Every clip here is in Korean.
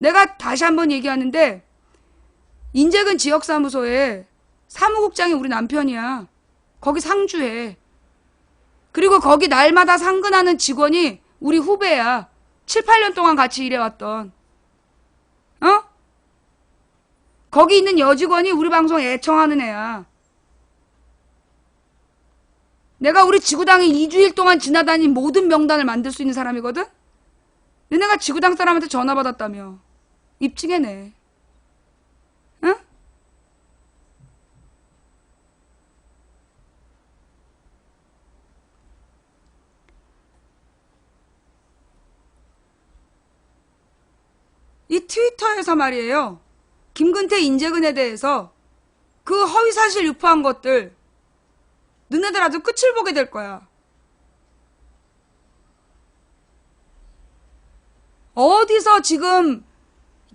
내가 다시 한번 얘기하는데 인재근 지역사무소에 사무국장이 우리 남편이야. 거기 상주해. 그리고 거기 날마다 상근하는 직원이 우리 후배야. 7, 8년 동안 같이 일해왔던. 어? 거기 있는 여직원이 우리 방송 애청하는 애야. 내가 우리 지구당에 2주일 동안 지나다닌 모든 명단을 만들 수 있는 사람이거든? 근데 내가 지구당 사람한테 전화 받았다며. 입증해내. 응? 이 트위터에서 말이에요. 김근태 인재근에 대해서 그 허위사실 유포한 것들 너네들 아주 끝을 보게 될 거야. 어디서 지금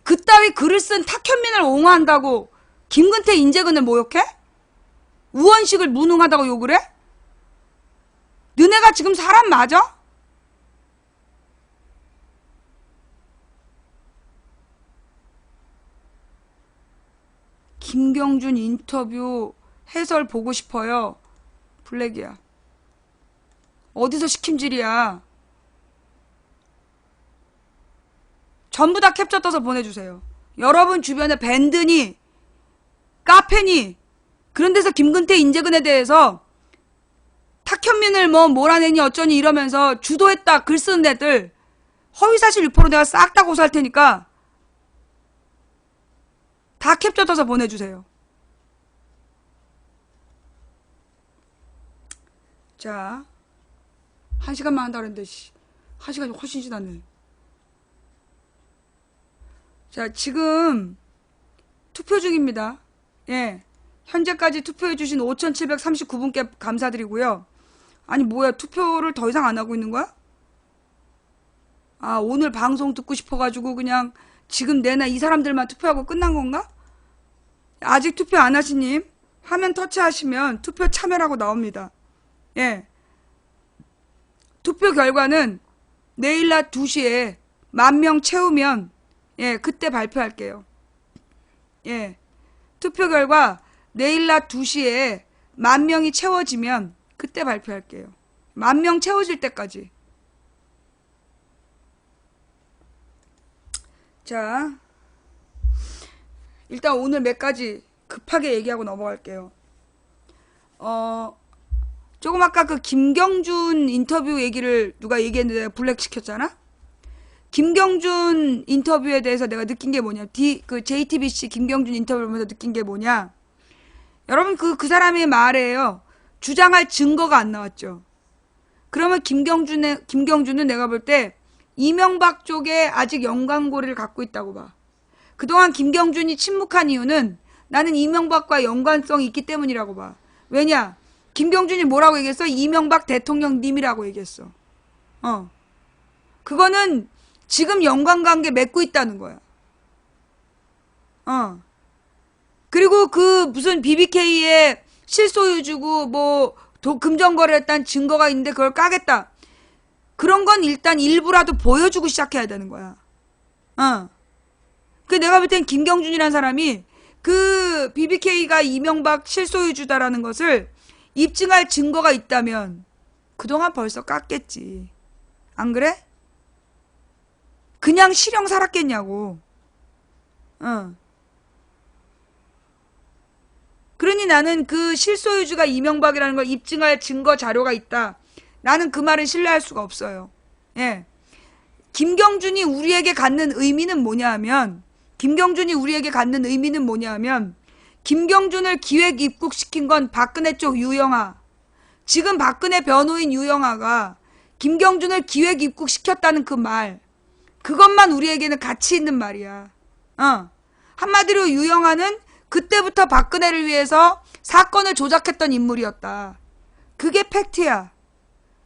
그따위 글을 쓴 탁현민을 옹호한다고 김근태 인재근을 모욕해? 우원식을 무능하다고 욕을 해? 너네가 지금 사람 맞아? 김경준 인터뷰 해설 보고 싶어요. 블랙이야. 어디서 시킴질이야. 전부 다 캡처 떠서 보내주세요. 여러분 주변에 밴드니 카페니 그런 데서 김근태 인재근에 대해서 탁현민을 뭐 몰아내니 어쩌니 이러면서 주도했다 글 쓰는 애들 허위사실 유포로 내가 싹 다 고소할 테니까 다 캡처 떠서 보내주세요. 자, 1시간만 한다 그랬는데 1시간이 훨씬 지났네. 자, 지금 투표 중입니다. 예, 현재까지 투표해주신 5,739분께 감사드리고요. 아니 뭐야, 투표를 더 이상 안 하고 있는 거야? 아, 오늘 방송 듣고 싶어가지고 그냥 지금 내나 이 사람들만 투표하고 끝난 건가? 아직 투표 안 하시님 화면 터치하시면 투표 참여라고 나옵니다. 예, 투표 결과는 내일 낮 2시에 10,000명 채우면 예, 그때 발표할게요. 예, 투표 결과 내일 낮 2시에 10,000명이 채워지면 그때 발표할게요. 10,000명 채워질 때까지. 자, 일단 오늘 몇 가지 급하게 얘기하고 넘어갈게요. 조금 아까 그 김경준 인터뷰 얘기를 누가 얘기했는데 내가 블랙 시켰잖아? 김경준 인터뷰에 대해서 내가 느낀 게 뭐냐. 그 JTBC 김경준 인터뷰를 보면서 느낀 게 뭐냐. 여러분 그 사람의 말에요. 주장할 증거가 안 나왔죠. 그러면 김경준은 내가 볼 때 이명박 쪽에 아직 연관고리를 갖고 있다고 봐. 그동안 김경준이 침묵한 이유는 나는 이명박과 연관성이 있기 때문이라고 봐. 왜냐? 김경준이 뭐라고 얘기했어? 이명박 대통령님이라고 얘기했어. 그거는 지금 연관관계 맺고 있다는 거야. 그리고 그 무슨 BBK에 실소유주고 뭐 금전거래했다는 증거가 있는데 그걸 까겠다. 그런 건 일단 일부라도 보여주고 시작해야 되는 거야. 그 내가 볼 땐 김경준이라는 사람이 그 BBK가 이명박 실소유주다라는 것을 입증할 증거가 있다면 그동안 벌써 깠겠지. 안 그래? 그냥 실형 살았겠냐고. 그러니 나는 그 실소유주가 이명박이라는 걸 입증할 증거 자료가 있다. 나는 그 말을 신뢰할 수가 없어요. 예. 김경준이 우리에게 갖는 의미는 뭐냐 하면 김경준을 기획 입국시킨 건 박근혜 쪽 유영아. 지금 박근혜 변호인 유영아가 김경준을 기획 입국시켰다는 그 말. 그것만 우리에게는 가치 있는 말이야. 한마디로 유영아는 그때부터 박근혜를 위해서 사건을 조작했던 인물이었다. 그게 팩트야.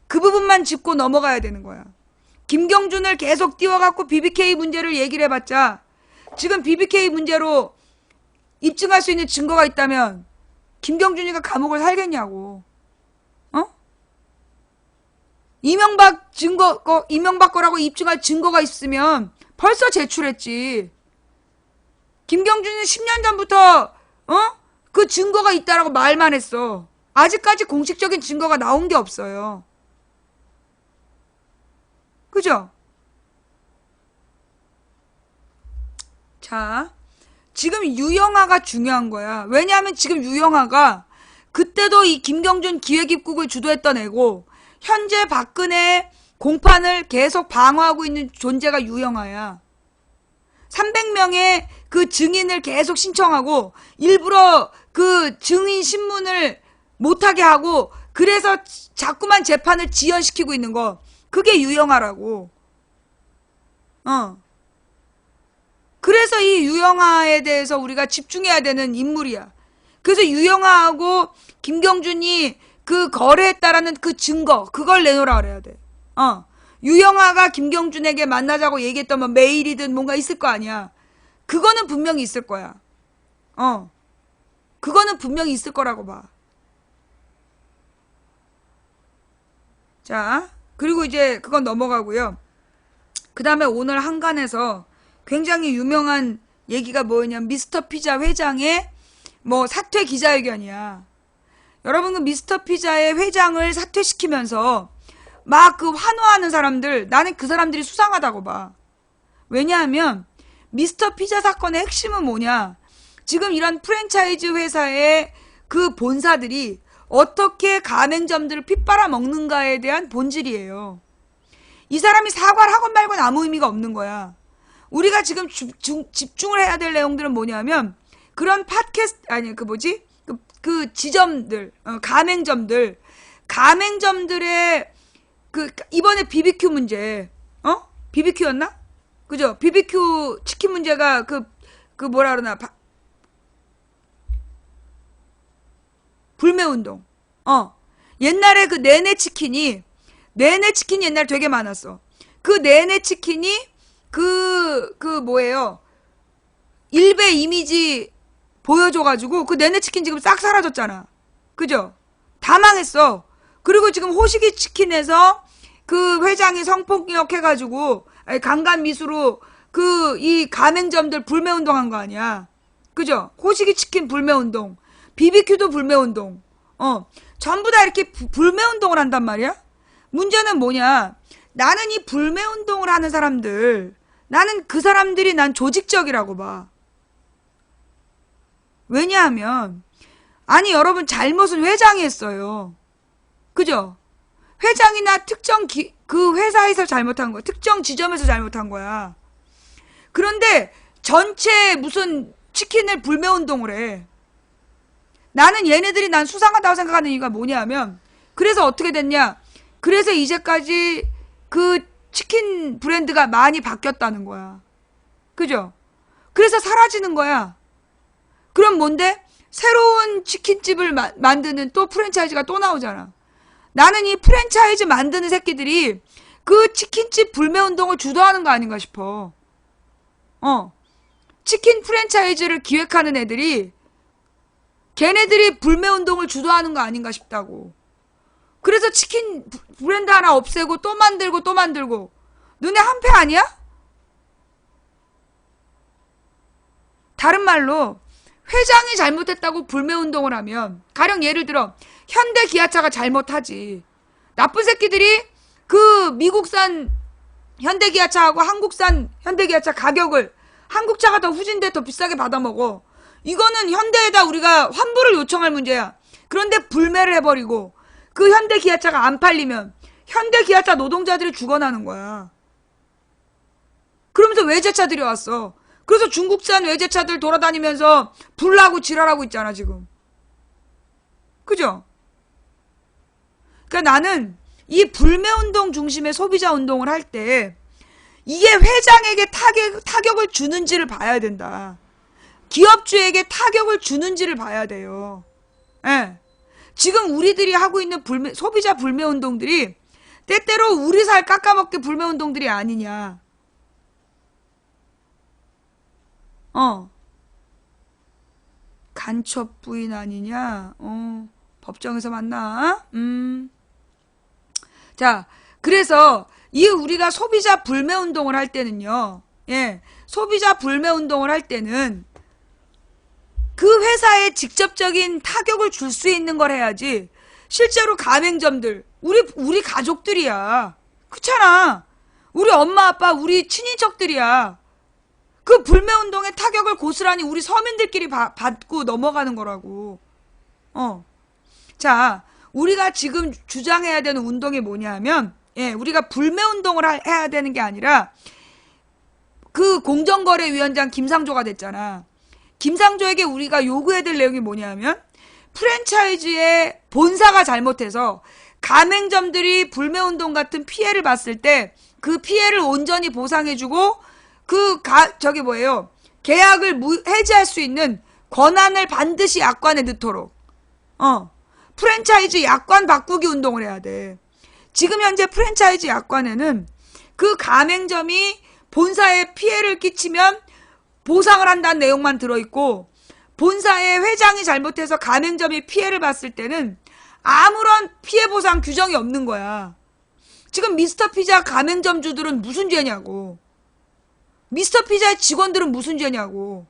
그 부분만 짚고 넘어가야 되는 거야. 김경준을 계속 띄워갖고 BBK 문제를 얘기를 해봤자 지금 BBK 문제로 입증할 수 있는 증거가 있다면 김경준이가 감옥을 살겠냐고. 이명박 거라고 입증할 증거가 있으면 벌써 제출했지. 김경준은 10년 전부터 그 증거가 있다라고 말만 했어. 아직까지 공식적인 증거가 나온 게 없어요. 그죠? 자, 지금 유영아가 중요한 거야. 왜냐하면 지금 유영아가 그때도 이 김경준 기획입국을 주도했던 애고 현재 박근혜 공판을 계속 방어하고 있는 존재가 유영아야. 300명의 그 증인을 계속 신청하고 일부러 그 증인 신문을 못하게 하고 그래서 자꾸만 재판을 지연시키고 있는 거. 그게 유영아라고. 그래서 이 유영아에 대해서 우리가 집중해야 되는 인물이야. 그래서 유영아하고 김경준이 그 거래했다라는 그 증거 그걸 내놓으라 그래야 돼. 유영아가 김경준에게 만나자고 얘기했던 뭐 메일이든 뭔가 있을 거 아니야. 그거는 분명히 있을 거야. 그거는 분명히 있을 거라고 봐. 자, 그리고 이제 그건 넘어가고요. 그 다음에 오늘 한간에서 굉장히 유명한 얘기가 뭐냐면 미스터 피자 회장의 뭐 사퇴 기자회견이야. 여러분 그 미스터 피자의 회장을 사퇴시키면서 막 그 환호하는 사람들, 나는 그 사람들이 수상하다고 봐. 왜냐하면 미스터 피자 사건의 핵심은 뭐냐? 지금 이런 프랜차이즈 회사의 그 본사들이 어떻게 가맹점들을 핏빨아 먹는가에 대한 본질이에요. 이 사람이 사과를 하건 말건 아무 의미가 없는 거야. 우리가 지금 집중을 해야 될 내용들은 뭐냐면 그런 팟캐스트 아니 그 뭐지? 그 지점들, 가맹점들의 그 이번에 BBQ 문제, BBQ였나? 그죠? BBQ 치킨 문제가 그 뭐라 그러나 불매운동. 옛날에 그 내내 치킨이 옛날에 되게 많았어. 그 내내 치킨이 그 뭐예요? 일베 이미지 보여줘가지고 그 내내 치킨 지금 싹 사라졌잖아. 그죠? 다 망했어. 그리고 지금 호식이 치킨에서 그 회장이 성폭력 해가지고 강간 미수로 그 이 가맹점들 불매운동 한 거 아니야. 그죠? 호식이 치킨 불매운동, BBQ도 불매운동. 전부 다 이렇게 불매운동을 한단 말이야. 문제는 뭐냐? 나는 이 불매운동을 하는 사람들, 나는 그 사람들이 난 조직적이라고 봐. 왜냐하면 아니 여러분 잘못은 회장이 했어요. 그죠? 회장이나 특정 그 회사에서 잘못한 거야. 특정 지점에서 잘못한 거야. 그런데 전체 무슨 치킨을 불매운동을 해. 나는 얘네들이 난 수상하다고 생각하는 이유가 뭐냐면 그래서 어떻게 됐냐? 그래서 이제까지 그 치킨 브랜드가 많이 바뀌었다는 거야. 그죠? 그래서 사라지는 거야. 그럼 뭔데? 새로운 치킨집을 만드는 또 프랜차이즈가 또 나오잖아. 나는 이 프랜차이즈 만드는 새끼들이 그 치킨집 불매운동을 주도하는 거 아닌가 싶어. 치킨 프랜차이즈를 기획하는 애들이 걔네들이 불매운동을 주도하는 거 아닌가 싶다고. 그래서 치킨 브랜드 하나 없애고 또 만들고 또 만들고. 너네 한패 아니야? 다른 말로 회장이 잘못했다고 불매운동을 하면 가령 예를 들어 현대기아차가 잘못하지. 나쁜 새끼들이 그 미국산 현대기아차하고 한국산 현대기아차 가격을 한국차가 더 후진돼 더 비싸게 받아먹어. 이거는 현대에다 우리가 환불을 요청할 문제야. 그런데 불매를 해버리고 그 현대기아차가 안 팔리면 현대기아차 노동자들이 죽어나는 거야. 그러면서 외제차들이 왔어. 그래서 중국산 외제차들 돌아다니면서 불나고 지랄하고 있잖아 지금. 그죠? 그러니까 나는 이 불매운동 중심의 소비자운동을 할 때 이게 회장에게 타격을 주는지를 봐야 된다. 기업주에게 타격을 주는지를 봐야 돼요. 예. 지금 우리들이 하고 있는 소비자 불매운동들이 때때로 우리 살 깎아먹기 불매운동들이 아니냐. 간첩 부인 아니냐? 법정에서 만나? 자, 그래서 이 우리가 소비자 불매운동을 할 때는요. 예, 소비자 불매 운동을 할 때는 그 회사에 직접적인 타격을 줄 수 있는 걸 해야지. 실제로 가맹점들, 우리 가족들이야. 그렇잖아. 우리 엄마, 아빠, 우리 친인척들이야. 그 불매 운동의 타격을 고스란히 우리 서민들끼리 받고 넘어가는 거라고. 자, 우리가 지금 주장해야 되는 운동이 뭐냐면, 예, 우리가 불매 운동을 해야 되는 게 아니라, 그 공정거래위원장 김상조가 됐잖아. 김상조에게 우리가 요구해야 될 내용이 뭐냐면, 프랜차이즈의 본사가 잘못해서 가맹점들이 불매운동 같은 피해를 봤을 때 그 피해를 온전히 보상해주고 계약을 해지할 수 있는 권한을 반드시 약관에 넣도록 프랜차이즈 약관 바꾸기 운동을 해야 돼. 지금 현재 프랜차이즈 약관에는 그 가맹점이 본사에 피해를 끼치면 보상을 한다는 내용만 들어있고, 본사의 회장이 잘못해서 가맹점이 피해를 봤을 때는 아무런 피해 보상 규정이 없는 거야. 지금 미스터피자 가맹점주들은 무슨 죄냐고. 미스터피자의 직원들은 무슨 죄냐고.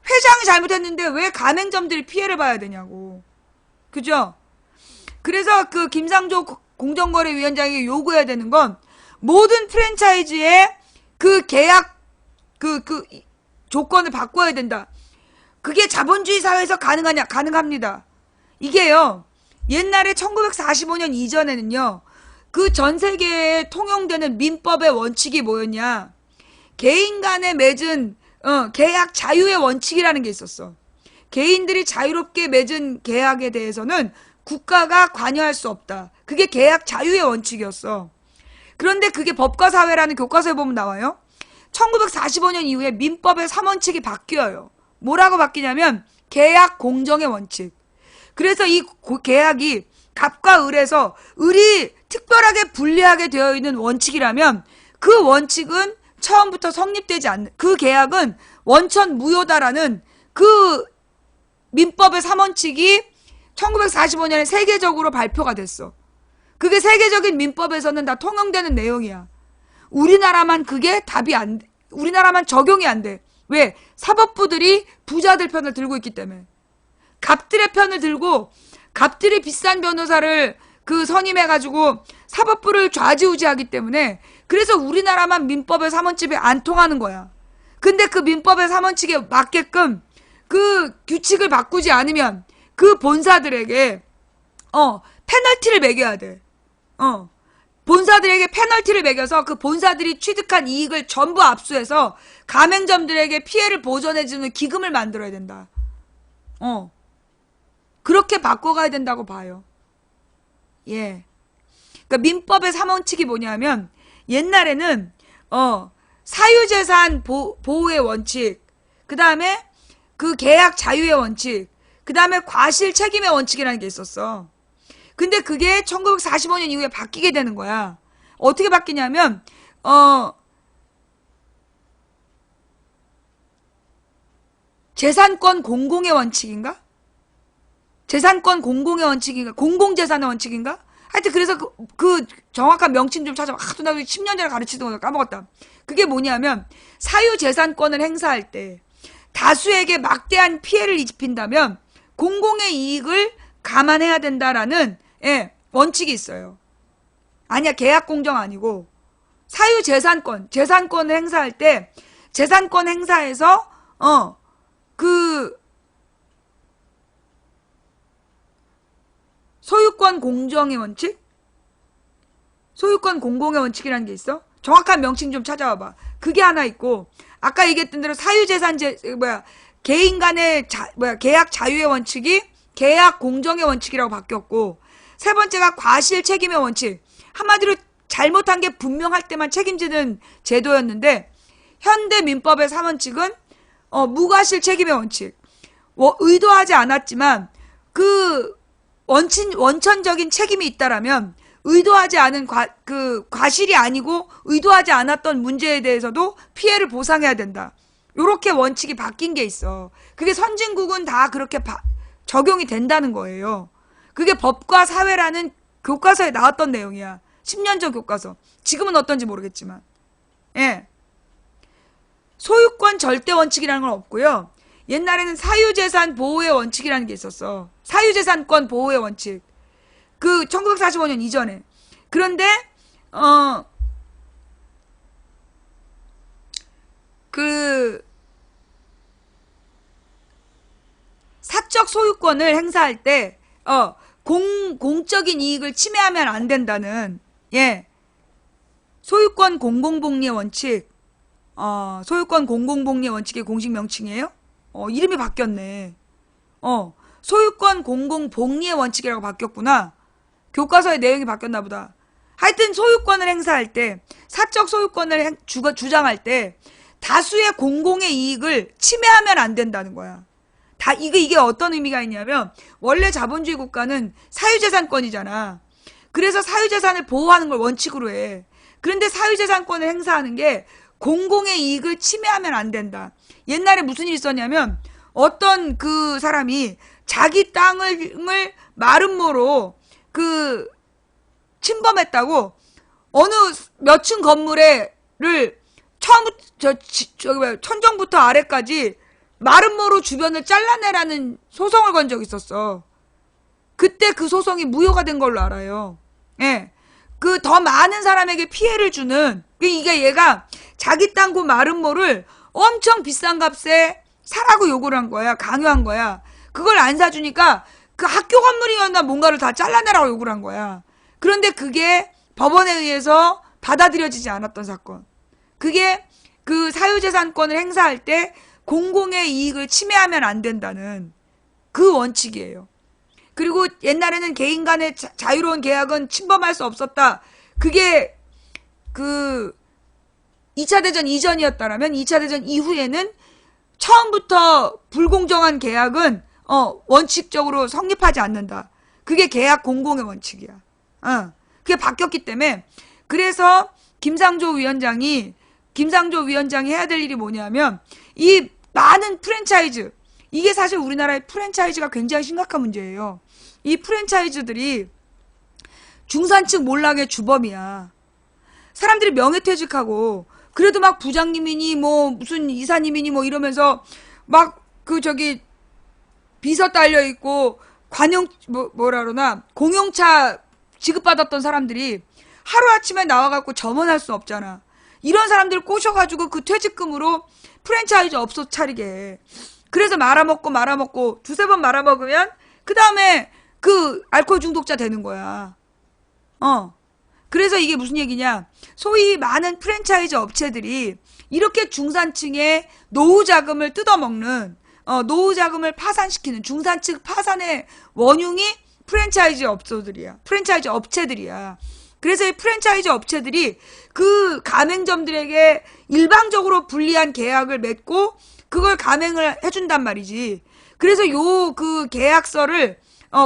회장이 잘못했는데 왜 가맹점들이 피해를 봐야 되냐고. 그죠? 그래서 그 김상조 공정거래위원장에게 요구해야 되는 건, 모든 프랜차이즈의 그 계약 조건을 바꿔야 된다. 그게 자본주의 사회에서 가능하냐? 가능합니다. 이게요, 옛날에 1945년 이전에는요, 그 전 세계에 통용되는 민법의 원칙이 뭐였냐? 개인 간에 맺은 계약 자유의 원칙이라는 게 있었어. 개인들이 자유롭게 맺은 계약에 대해서는 국가가 관여할 수 없다. 그게 계약 자유의 원칙이었어. 그런데 그게 법과 사회라는 교과서에 보면 나와요. 1945년 이후에 민법의 3원칙이 바뀌어요. 뭐라고 바뀌냐면 계약 공정의 원칙. 그래서 이 계약이 갑과 을에서 을이 특별하게 불리하게 되어 있는 원칙이라면 그 원칙은 처음부터 성립되지 않는, 그 계약은 원천 무효다라는 그 민법의 3원칙이 1945년에 세계적으로 발표가 됐어. 그게 세계적인 민법에서는 다 통용되는 내용이야. 우리나라만 그게 우리나라만 적용이 안 돼. 왜? 사법부들이 부자들 편을 들고 있기 때문에. 갑들의 편을 들고 갑들이 비싼 변호사를 선임해가지고 사법부를 좌지우지하기 때문에, 그래서 우리나라만 민법의 3원칙이 안 통하는 거야. 근데 그 민법의 3원칙에 맞게끔 그 규칙을 바꾸지 않으면 그 본사들에게 페널티를 매겨야 돼. 본사들에게 페널티를 매겨서 그 본사들이 취득한 이익을 전부 압수해서 가맹점들에게 피해를 보전해주는 기금을 만들어야 된다. 그렇게 바꿔가야 된다고 봐요. 예. 그러니까 민법의 3원칙이 뭐냐면, 옛날에는 사유재산 보호의 원칙, 그 다음에 그 계약 자유의 원칙, 그 다음에 과실 책임의 원칙이라는 게 있었어. 근데 그게 1945년 이후에 바뀌게 되는 거야. 어떻게 바뀌냐면 재산권 공공의 원칙인가? 재산권 공공의 원칙인가? 공공재산의 원칙인가? 하여튼 그래서 그 정확한 명칭 좀 찾아봐. 하도 나 10년 전에 가르치던 거 까먹었다. 그게 뭐냐면, 사유재산권을 행사할 때 다수에게 막대한 피해를 입힌다면 공공의 이익을 감안해야 된다라는 원칙이 있어요. 아니야, 계약 공정 아니고 재산권을 행사할 때 재산권 행사에서 소유권 공정의 원칙? 소유권 공공의 원칙이라는 게 있어? 정확한 명칭 좀 찾아와봐. 그게 하나 있고, 아까 얘기했던 대로 개인 간의 계약 자유의 원칙이 계약 공정의 원칙이라고 바뀌었고, 세 번째가 과실 책임의 원칙. 한마디로 잘못한 게 분명할 때만 책임지는 제도였는데, 현대 민법의 3원칙은 무과실 책임의 원칙. 의도하지 않았지만 그 원천적인 책임이 있다라면 의도하지 않은 과실이 아니고 의도하지 않았던 문제에 대해서도 피해를 보상해야 된다. 요렇게 원칙이 바뀐 게 있어. 그게 선진국은 다 그렇게 적용이 된다는 거예요. 그게 법과 사회라는 교과서에 나왔던 내용이야. 10년 전 교과서. 지금은 어떤지 모르겠지만. 예. 소유권 절대 원칙이라는 건 없고요. 옛날에는 사유재산 보호의 원칙이라는 게 있었어. 사유재산권 보호의 원칙. 그 1945년 이전에. 그런데 그 사적 소유권을 행사할 때 공적인 이익을 침해하면 안 된다는 소유권 공공복리의 원칙. 소유권 공공복리의 원칙의 공식 명칭이에요? 이름이 바뀌었네. 소유권 공공복리의 원칙이라고 바뀌었구나. 교과서의 내용이 바뀌었나 보다. 하여튼 소유권을 행사할 때, 사적 소유권을 주장할 때 다수의 공공의 이익을 침해하면 안 된다는 거야. 이게 어떤 의미가 있냐면, 원래 자본주의 국가는 사유재산권이잖아. 그래서 사유재산을 보호하는 걸 원칙으로 해. 그런데 사유재산권을 행사하는 게 공공의 이익을 침해하면 안 된다. 옛날에 무슨 일이 있었냐면, 어떤 그 사람이 자기 땅을 마름모로 침범했다고 어느 몇 층 건물을 천정부터 아래까지 마름모로 주변을 잘라내라는 소송을 건 적이 있었어. 그때 그 소송이 무효가 된 걸로 알아요. 그 더 많은 사람에게 피해를 주는, 이게 얘가 자기 땅 그 마름모를 엄청 비싼 값에 사라고 요구를 한 거야. 강요한 거야. 그걸 안 사주니까 그 학교 건물이었나 뭔가를 다 잘라내라고 요구를 한 거야. 그런데 그게 법원에 의해서 받아들여지지 않았던 사건. 그게 그 사유재산권을 행사할 때 공공의 이익을 침해하면 안 된다는 그 원칙이에요. 그리고 옛날에는 개인 간의 자유로운 계약은 침범할 수 없었다. 그게 그 2차 대전 이전이었다라면 2차 대전 이후에는 처음부터 불공정한 계약은 원칙적으로 성립하지 않는다. 그게 계약 공공의 원칙이야. 그게 바뀌었기 때문에, 그래서 김상조 위원장이 해야 될 일이 뭐냐면, 이 많은 프랜차이즈, 이게 사실 우리나라의 프랜차이즈가 굉장히 심각한 문제예요. 이 프랜차이즈들이 중산층 몰락의 주범이야. 사람들이 명예퇴직하고 그래도 막 부장님이니 뭐 무슨 이사님이니 뭐 이러면서 막 비서 딸려 있고 뭐라 그러나 공용차 지급받았던 사람들이 하루아침에 나와갖고 점원할 수 없잖아. 이런 사람들 꼬셔가지고 그 퇴직금으로 프랜차이즈 업소 차리게 해. 그래서 말아먹고 두세 번 말아먹으면 그 다음에 그 알코올 중독자 되는 거야. 그래서 이게 무슨 얘기냐. 소위 많은 프랜차이즈 업체들이 이렇게 중산층의 노후 자금을 뜯어먹는, 노후 자금을 파산시키는 중산층 파산의 원흉이 프랜차이즈 업체들이야. 그래서 이 프랜차이즈 업체들이 그 가맹점들에게 일방적으로 불리한 계약을 맺고 그걸 감행을 해준단 말이지. 그래서 그 계약서를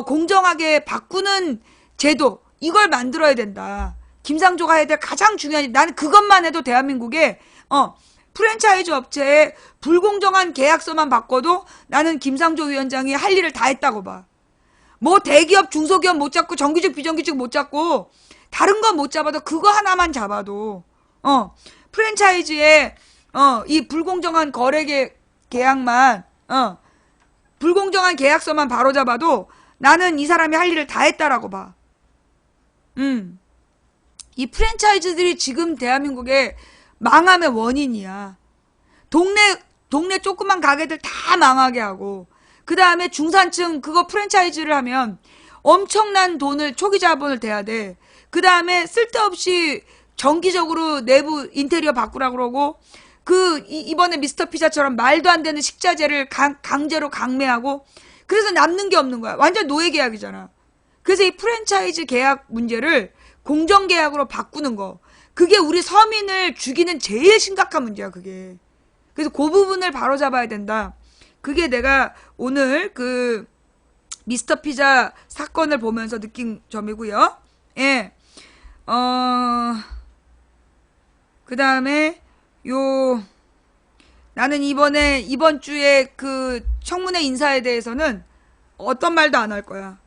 공정하게 바꾸는 제도, 이걸 만들어야 된다. 김상조가 해야 될 가장 중요한 일. 나는 그것만 해도 대한민국에 프랜차이즈 업체에 불공정한 계약서만 바꿔도 나는 김상조 위원장이 할 일을 다 했다고 봐. 뭐 대기업 중소기업 못 잡고 정규직 비정규직 못 잡고 다른 건 못 잡아도 그거 하나만 잡아도 프랜차이즈에 이 불공정한 거래 계약만 불공정한 계약서만 바로 잡아도 나는 이 사람이 할 일을 다 했다라고 봐. 이 프랜차이즈들이 지금 대한민국의 망함의 원인이야. 동네 조그만 가게들 다 망하게 하고, 그 다음에 중산층 그거 프랜차이즈를 하면 엄청난 돈을, 초기 자본을 대야 돼. 그 다음에 쓸데없이 정기적으로 내부 인테리어 바꾸라고 그러고, 이번에 미스터 피자처럼 말도 안 되는 식자재를 강제로 강매하고, 그래서 남는 게 없는 거야. 완전 노예 계약이잖아. 그래서 이 프랜차이즈 계약 문제를 공정계약으로 바꾸는 거, 그게 우리 서민을 죽이는 제일 심각한 문제야, 그게. 그래서 그 부분을 바로 잡아야 된다. 그게 내가 오늘 그 미스터 피자 사건을 보면서 느낀 점이고요. 예. 그 다음에 나는 이번 주에 그 청문회 인사에 대해서는 어떤 말도 안 할 거야.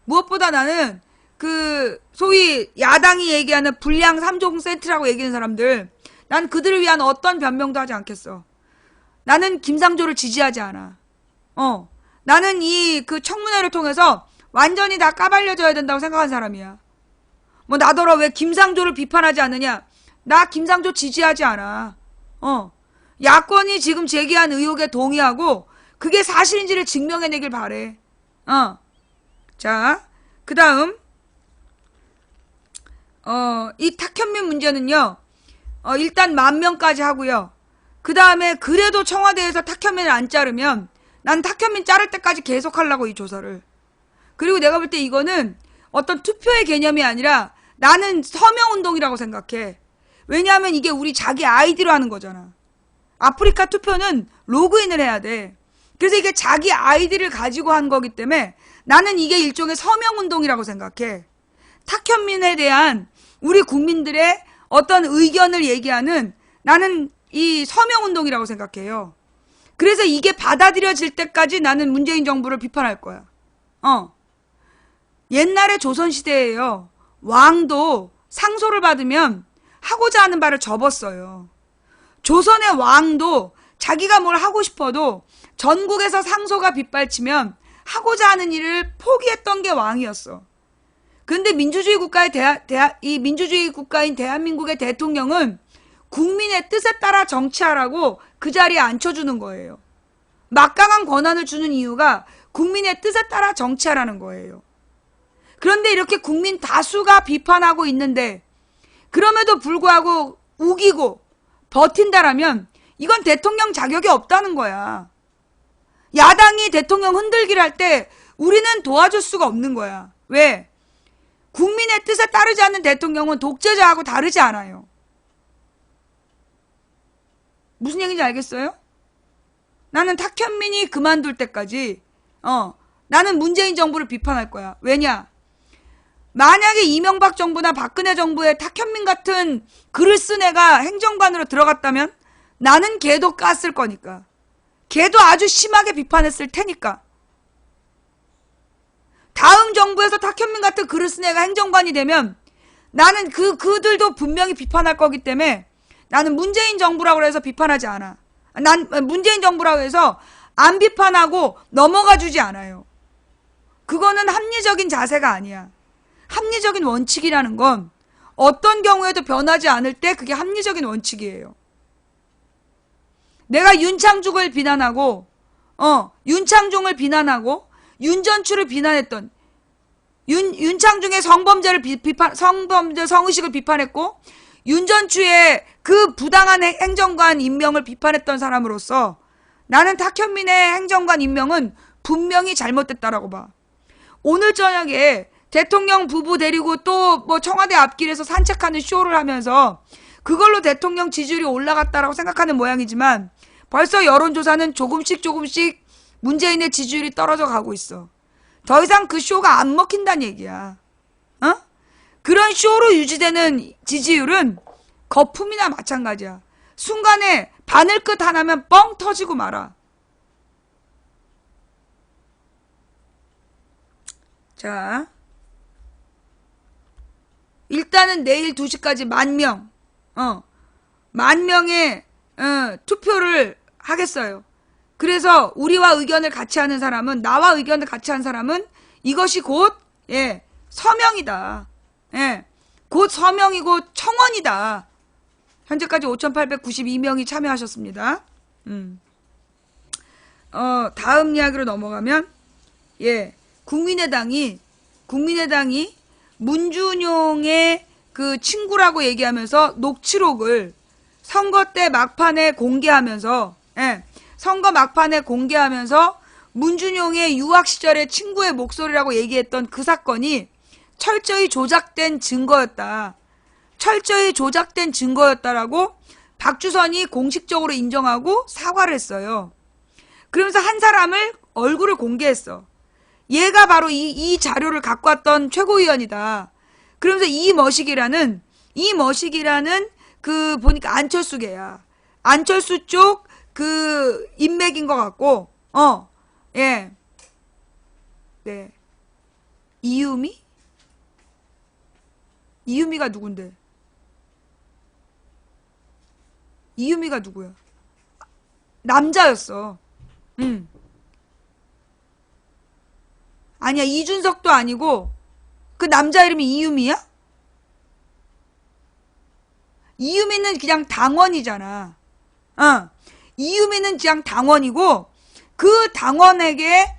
무엇보다 나는 그 소위 야당이 얘기하는 불량 3종 세트라고 얘기하는 사람들, 난 그들을 위한 어떤 변명도 하지 않겠어. 나는 김상조를 지지하지 않아. 나는 이 그 청문회를 통해서 완전히 다 까발려져야 된다고 생각하는 사람이야. 뭐 나더러 왜 김상조를 비판하지 않느냐? 나 김상조 지지하지 않아. 야권이 지금 제기한 의혹에 동의하고 그게 사실인지를 증명해내길 바래. 자, 그 다음 이 탁현민 문제는요. 일단 10,000명까지 하고요. 그 다음에 그래도 청와대에서 탁현민을 안 자르면 난 탁현민 자를 때까지 계속 하려고 이 조사를. 그리고 내가 볼 때 이거는 어떤 투표의 개념이 아니라 나는 서명운동이라고 생각해. 왜냐하면 이게 우리 자기 아이디로 하는 거잖아. 아프리카 투표는 로그인을 해야 돼. 그래서 이게 자기 아이디를 가지고 한 거기 때문에 나는 이게 일종의 서명운동이라고 생각해. 탁현민에 대한 우리 국민들의 어떤 의견을 얘기하는 나는 이 서명운동이라고 생각해요. 그래서 이게 받아들여질 때까지 나는 문재인 정부를 비판할 거야. 옛날에 조선시대에요. 왕도 상소를 받으면 하고자 하는 바를 접었어요. 조선의 왕도 자기가 뭘 하고 싶어도 전국에서 상소가 빗발치면 하고자 하는 일을 포기했던 게 왕이었어. 근데 민주주의 국가의 이 민주주의 국가인 대한민국의 대통령은 국민의 뜻에 따라 정치하라고 그 자리에 앉혀주는 거예요. 막강한 권한을 주는 이유가 국민의 뜻에 따라 정치하라는 거예요. 그런데 이렇게 국민 다수가 비판하고 있는데 그럼에도 불구하고 우기고 버틴다라면 이건 대통령 자격이 없다는 거야. 야당이 대통령 흔들기를 할 때 우리는 도와줄 수가 없는 거야. 왜? 국민의 뜻에 따르지 않는 대통령은 독재자하고 다르지 않아요. 무슨 얘기인지 알겠어요? 나는 탁현민이 그만둘 때까지 나는 문재인 정부를 비판할 거야. 왜냐? 만약에 이명박 정부나 박근혜 정부에 탁현민 같은 글을 쓴 애가 행정관으로 들어갔다면 나는 걔도 깠을 거니까. 걔도 아주 심하게 비판했을 테니까. 다음 정부에서 탁현민 같은 글을 쓴 애가 행정관이 되면 나는 그들도 분명히 비판할 거기 때문에 나는 문재인 정부라고 해서 비판하지 않아. 난 문재인 정부라고 해서 안 비판하고 넘어가 주지 않아요. 그거는 합리적인 자세가 아니야. 합리적인 원칙이라는 건 어떤 경우에도 변하지 않을 때 그게 합리적인 원칙이에요. 내가 윤창중을 비난하고 윤창중을 비난하고 윤전추를 비난했던 윤창중의 성범죄를 성범죄 성의식을 비판했고 윤전추의 그 부당한 행정관 임명을 비판했던 사람으로서 나는 탁현민의 행정관 임명은 분명히 잘못됐다라고 봐. 오늘 저녁에 대통령 부부 데리고 또 뭐 청와대 앞길에서 산책하는 쇼를 하면서 그걸로 대통령 지지율이 올라갔다라고 생각하는 모양이지만 벌써 여론조사는 조금씩 문재인의 지지율이 떨어져 가고 있어. 더 이상 그 쇼가 안 먹힌다는 얘기야. 그런 쇼로 유지되는 지지율은 거품이나 마찬가지야. 순간에 바늘끝 하나면 뻥 터지고 말아. 자, 일단은 내일 2시까지 10,000명, 10,000명의 투표를 하겠어요. 그래서 우리와 의견을 같이 하는 사람은, 나와 의견을 같이 한 사람은 이것이 곧 서명이다. 곧 서명이고 청원이다. 현재까지 5,892명이 참여하셨습니다. 다음 이야기로 넘어가면 국민의당이 문준용의 그 친구라고 얘기하면서 녹취록을 선거 때 막판에 공개하면서 문준용의 유학 시절의 친구의 목소리라고 얘기했던 그 사건이 철저히 조작된 증거였다라고 박주선이 공식적으로 인정하고 사과를 했어요. 그러면서 한 사람을 얼굴을 공개했어. 얘가 바로 이 자료를 갖고 왔던 최고위원이다. 그러면서 이머식이라는 그 보니까 안철수계야. 안철수 쪽 그 인맥인 것 같고 네. 이유미가 누군데? 이유미가 누구야? 남자였어. 아니야, 이준석도 아니고 그 남자 이름이 이유미야? 이유미는 그냥 당원이잖아. 이유미는 그냥 당원이고 그 당원에게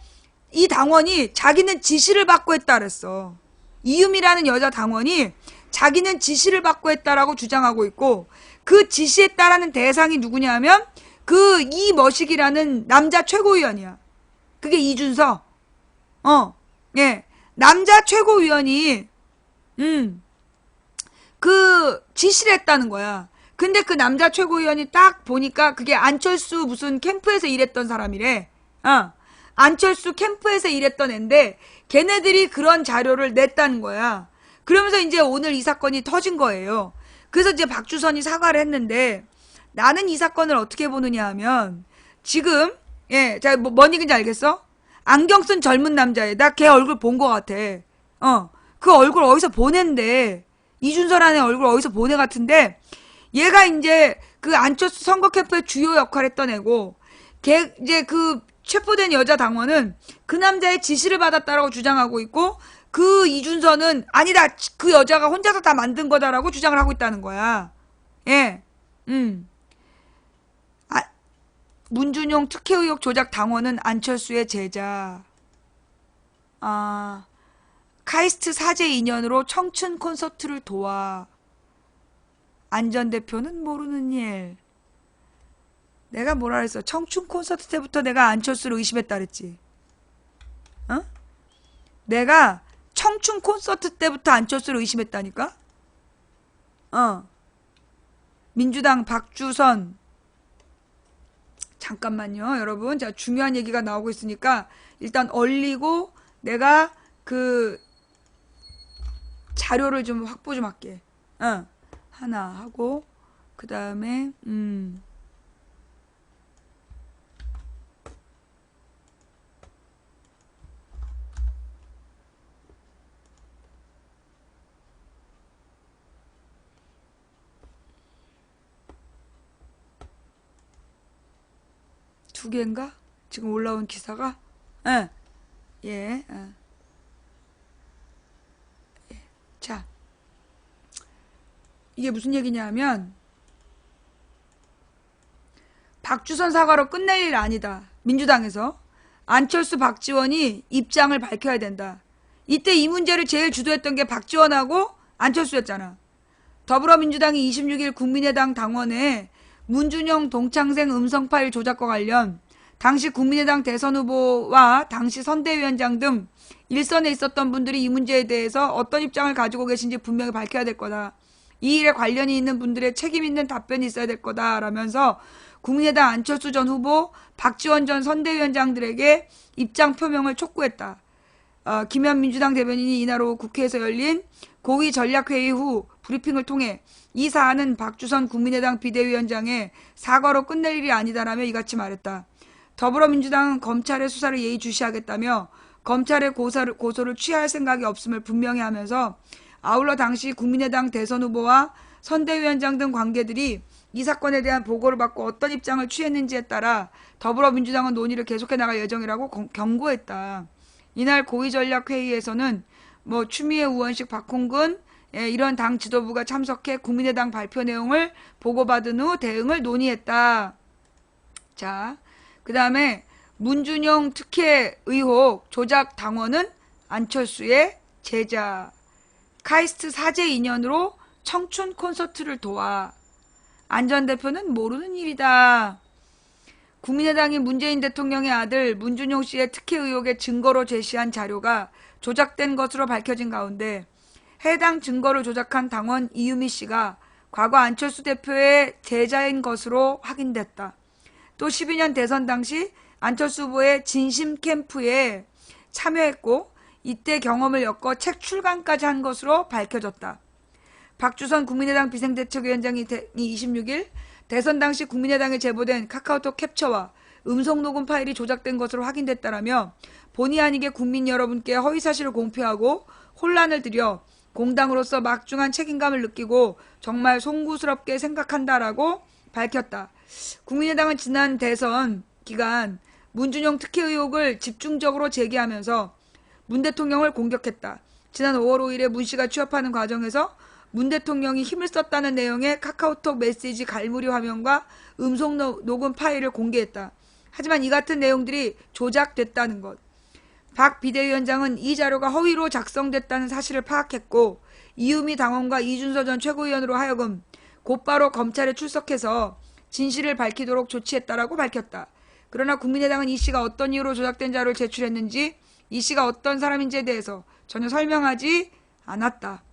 이 당원이 자기는 지시를 받고 했다 그랬어. 이유미라는 여자 당원이 자기는 지시를 받고 했다라고 주장하고 있고 그 지시에 따르는 대상이 누구냐면 그 이머식이라는 남자 최고위원이야. 그게 이준석. 예. 남자 최고위원이 그 지시를 했다는 거야. 근데 그 남자 최고위원이 딱 보니까 그게 안철수 무슨 캠프에서 일했던 사람이래. 안철수 캠프에서 일했던 앤데 걔네들이 그런 자료를 냈다는 거야. 그러면서 이제 오늘 이 사건이 터진 거예요. 그래서 이제 박주선이 사과를 했는데 나는 이 사건을 어떻게 보느냐 하면 지금 자, 뭔 얘기인지 알겠어? 안경 쓴 젊은 남자애. 나 걔 얼굴 본 거 같아. 그 얼굴 어디서 보낸데 이준서라는 얼굴 어디서 보내 같은데 얘가 이제 그 안철수 선거 캠프의 주요 역할 했던 애고 걔 이제 그 체포된 여자 당원은 그 남자의 지시를 받았다라고 주장하고 있고 그 이준서는 아니다 그 여자가 혼자서 다 만든 거다라고 주장을 하고 있다는 거야. 예. 문준용 특혜 의혹 조작 당원은 안철수의 제자. 카이스트 사제 인연으로 청춘 콘서트를 도와. 안 전 대표는 모르는 일. 내가 뭐라 그랬어? 청춘 콘서트 때부터 내가 안철수를 의심했다 그랬지. 내가 청춘 콘서트 때부터 안철수를 의심했다니까? 민주당 박주선. 잠깐만요, 여러분. 자, 중요한 얘기가 나오고 있으니까 일단 얼리고 내가 그 자료를 좀 확보 좀 할게. 하나 하고 그 다음에 두 개인가? 지금 올라온 기사가? 예. 자, 이게 무슨 얘기냐면 박주선 사과로 끝낼 일 아니다. 민주당에서 안철수 박지원이 입장을 밝혀야 된다. 이때 이 문제를 제일 주도했던 게 박지원하고 안철수였잖아. 더불어민주당이 26일 국민의당 당원에 문준용 동창생 음성 파일 조작과 관련 당시 국민의당 대선 후보와 당시 선대위원장 등 일선에 있었던 분들이 이 문제에 대해서 어떤 입장을 가지고 계신지 분명히 밝혀야 될 거다. 이 일에 관련이 있는 분들의 책임 있는 답변이 있어야 될 거다 라면서 국민의당 안철수 전 후보, 박지원 전 선대위원장들에게 입장 표명을 촉구했다. 김현 민주당 대변인이 이날 오후 국회에서 열린 고위 전략회의 후 브리핑을 통해 이 사안은 박주선 국민의당 비대위원장의 사과로 끝낼 일이 아니다라며 이같이 말했다. 더불어민주당은 검찰의 수사를 예의주시하겠다며 검찰의 고소를 취할 생각이 없음을 분명히 하면서 아울러 당시 국민의당 대선 후보와 선대위원장 등 관계들이 이 사건에 대한 보고를 받고 어떤 입장을 취했는지에 따라 더불어민주당은 논의를 계속해 나갈 예정이라고 경고했다. 이날 고위전략회의에서는 추미애, 우원식, 박홍근 이런 당 지도부가 참석해 국민의당 발표 내용을 보고받은 후 대응을 논의했다. 자, 그 다음에 문준용 특혜 의혹 조작 당원은 안철수의 제자. 카이스트 사제 인연으로 청춘 콘서트를 도와. 안 전 대표는 모르는 일이다. 국민의당이 문재인 대통령의 아들 문준용 씨의 특혜 의혹의 증거로 제시한 자료가 조작된 것으로 밝혀진 가운데 해당 증거를 조작한 당원 이유미 씨가 과거 안철수 대표의 제자인 것으로 확인됐다. 또 12년 대선 당시 안철수 후보의 진심 캠프에 참여했고 이때 경험을 엮어 책 출간까지 한 것으로 밝혀졌다. 박주선 국민의당 비상대책위원장이 26일 대선 당시 국민의당에 제보된 카카오톡 캡처와 음성 녹음 파일이 조작된 것으로 확인됐다라며 본의 아니게 국민 여러분께 허위사실을 공표하고 혼란을 드려 공당으로서 막중한 책임감을 느끼고 정말 송구스럽게 생각한다라고 밝혔다. 국민의당은 지난 대선 기간 문준용 특혜 의혹을 집중적으로 제기하면서 문 대통령을 공격했다. 지난 5월 5일에 문 씨가 취업하는 과정에서 문 대통령이 힘을 썼다는 내용의 카카오톡 메시지 갈무리 화면과 음성 녹음 파일을 공개했다. 하지만 이 같은 내용들이 조작됐다는 것. 박 비대위원장은 이 자료가 허위로 작성됐다는 사실을 파악했고 이유미 당원과 이준서 전 최고위원으로 하여금 곧바로 검찰에 출석해서 진실을 밝히도록 조치했다라고 밝혔다. 그러나 국민의당은 이 씨가 어떤 이유로 조작된 자료를 제출했는지 이 씨가 어떤 사람인지에 대해서 전혀 설명하지 않았다.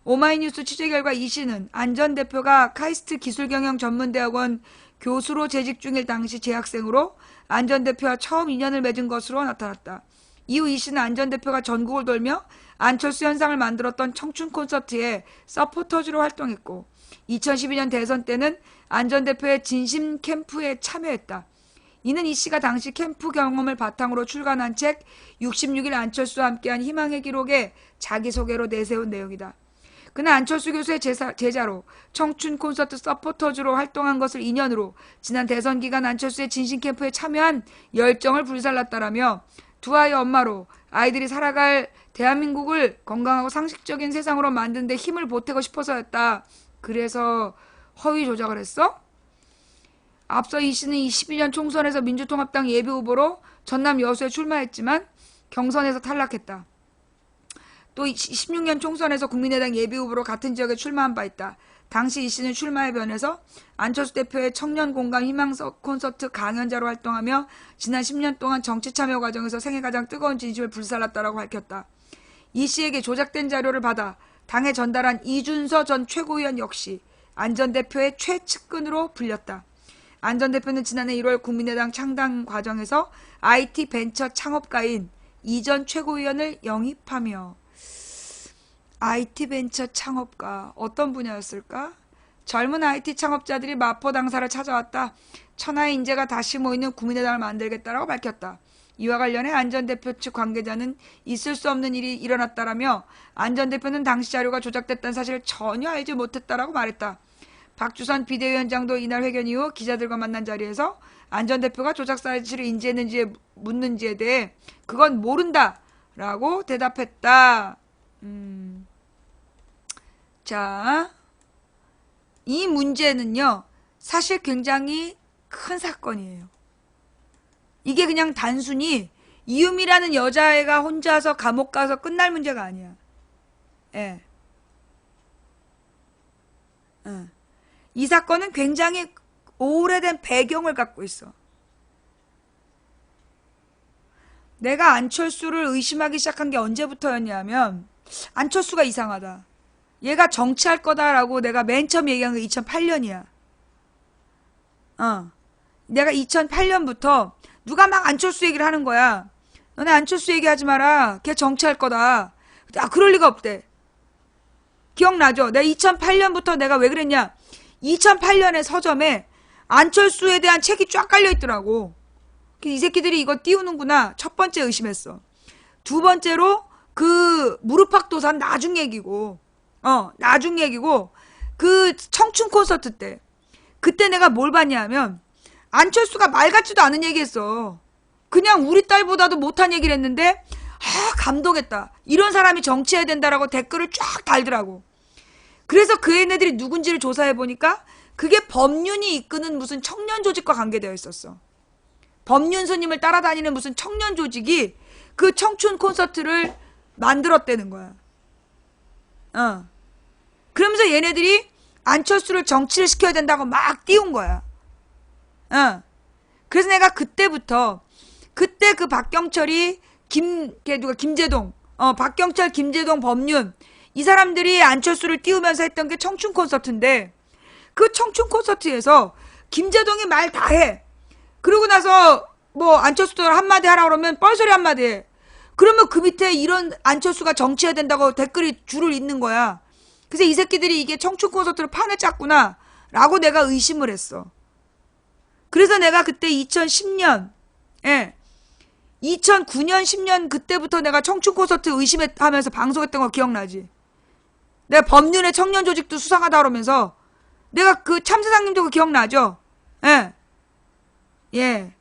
오마이뉴스 취재 결과 이 씨는 안 전 대표가 카이스트 기술경영전문대학원 교수로 재직 중일 당시 재학생으로 안 전 대표와 처음 인연을 맺은 것으로 나타났다. 이후 이 씨는 안 전 대표가 전국을 돌며 안철수 현상을 만들었던 청춘 콘서트에 서포터즈로 활동했고 2012년 대선 때는 안 전 대표의 진심 캠프에 참여했다. 이는 이 씨가 당시 캠프 경험을 바탕으로 출간한 책 66일 안철수와 함께한 희망의 기록에 자기소개로 내세운 내용이다. 그는 안철수 교수의 제자로 청춘 콘서트 서포터즈로 활동한 것을 인연으로 지난 대선 기간 안철수의 진심 캠프에 참여한 열정을 불살랐다라며 두 아이의 엄마로 아이들이 살아갈 대한민국을 건강하고 상식적인 세상으로 만드는 데 힘을 보태고 싶어서였다. 그래서 허위 조작을 했어? 앞서 이 씨는 22년 총선에서 민주통합당 예비후보로 전남 여수에 출마했지만 경선에서 탈락했다. 또 16년 총선에서 국민의당 예비후보로 같은 지역에 출마한 바 있다. 당시 이 씨는 출마에 변해서 안철수 대표의 청년공감 희망 콘서트 강연자로 활동하며 지난 10년 동안 정치 참여 과정에서 생애 가장 뜨거운 진심을 불살랐다라고 밝혔다. 이 씨에게 조작된 자료를 받아 당에 전달한 이준서 전 최고위원 역시 안 전 대표의 최측근으로 불렸다. 안 전 대표는 지난해 1월 국민의당 창당 과정에서 IT 벤처 창업가인 이 전 최고위원을 영입하며 IT 벤처 창업가 어떤 분야였을까? 젊은 IT 창업자들이 마포 당사를 찾아왔다. 천하의 인재가 다시 모이는 국민의당을 만들겠다라고 밝혔다. 이와 관련해 안 전 대표 측 관계자는 있을 수 없는 일이 일어났다라며 안 전 대표는 당시 자료가 조작됐다는 사실을 전혀 알지 못했다라고 말했다. 박주선 비대위원장도 이날 회견 이후 기자들과 만난 자리에서 안 전 대표가 조작 사실을 인지했는지 묻는지에 대해 그건 모른다라고 대답했다. 자, 이 문제는요, 사실 굉장히 큰 사건이에요. 이게 그냥 단순히 이유미라는 여자애가 혼자서 감옥 가서 끝날 문제가 아니야. 예. 이 사건은 굉장히 오래된 배경을 갖고 있어. 내가 안철수를 의심하기 시작한 게 언제부터였냐면 안철수가 이상하다. 얘가 정치할 거다라고 내가 맨 처음 얘기한 게 2008년이야. 내가 2008년부터 누가 막 안철수 얘기를 하는 거야. 너네 안철수 얘기하지 마라. 걔 정치할 거다. 아, 그럴 리가 없대. 기억나죠? 내가 2008년부터 내가 왜 그랬냐? 2008년에 서점에 안철수에 대한 책이 쫙 깔려있더라고. 이 새끼들이 이거 띄우는구나. 첫 번째 의심했어. 두 번째로 그 무릎팍도산 나중 얘기고 나중 얘기고 그 청춘 콘서트 때 그때 내가 뭘 봤냐면 안철수가 말 같지도 않은 얘기했어. 그냥 우리 딸보다도 못한 얘기를 했는데 감동했다. 이런 사람이 정치해야 된다라고 댓글을 쫙 달더라고. 그래서 그 얘네들이 누군지를 조사해보니까 그게 법륜이 이끄는 무슨 청년 조직과 관계되어 있었어. 법륜 스님을 따라다니는 무슨 청년 조직이 그 청춘 콘서트를 만들었다는 거야. 그러면서 얘네들이 안철수를 정치를 시켜야 된다고 막 띄운 거야. 그래서 내가 그때부터 그때 그 박경철이 김제동 박경철 김제동 법륜 이 사람들이 안철수를 띄우면서 했던 게 청춘 콘서트인데 그 청춘 콘서트에서 김제동이 말 다 해. 그러고 나서 뭐 안철수도 한마디 하라 그러면 뻘소리 한마디 해. 그러면 그 밑에 이런 안철수가 정치해야 된다고 댓글이 줄을 잇는 거야. 그래서 이 새끼들이 이게 청춘 콘서트를 판을 짰구나 라고 내가 의심을 했어. 그래서 내가 그때 2010년 2009년 10년 그때부터 내가 청춘 콘서트 의심하면서 방송했던 거 기억나지? 내가 법륜의 청년 조직도 수상하다 그러면서 내가 그 참사장님도 그 기억나죠? 예. 예.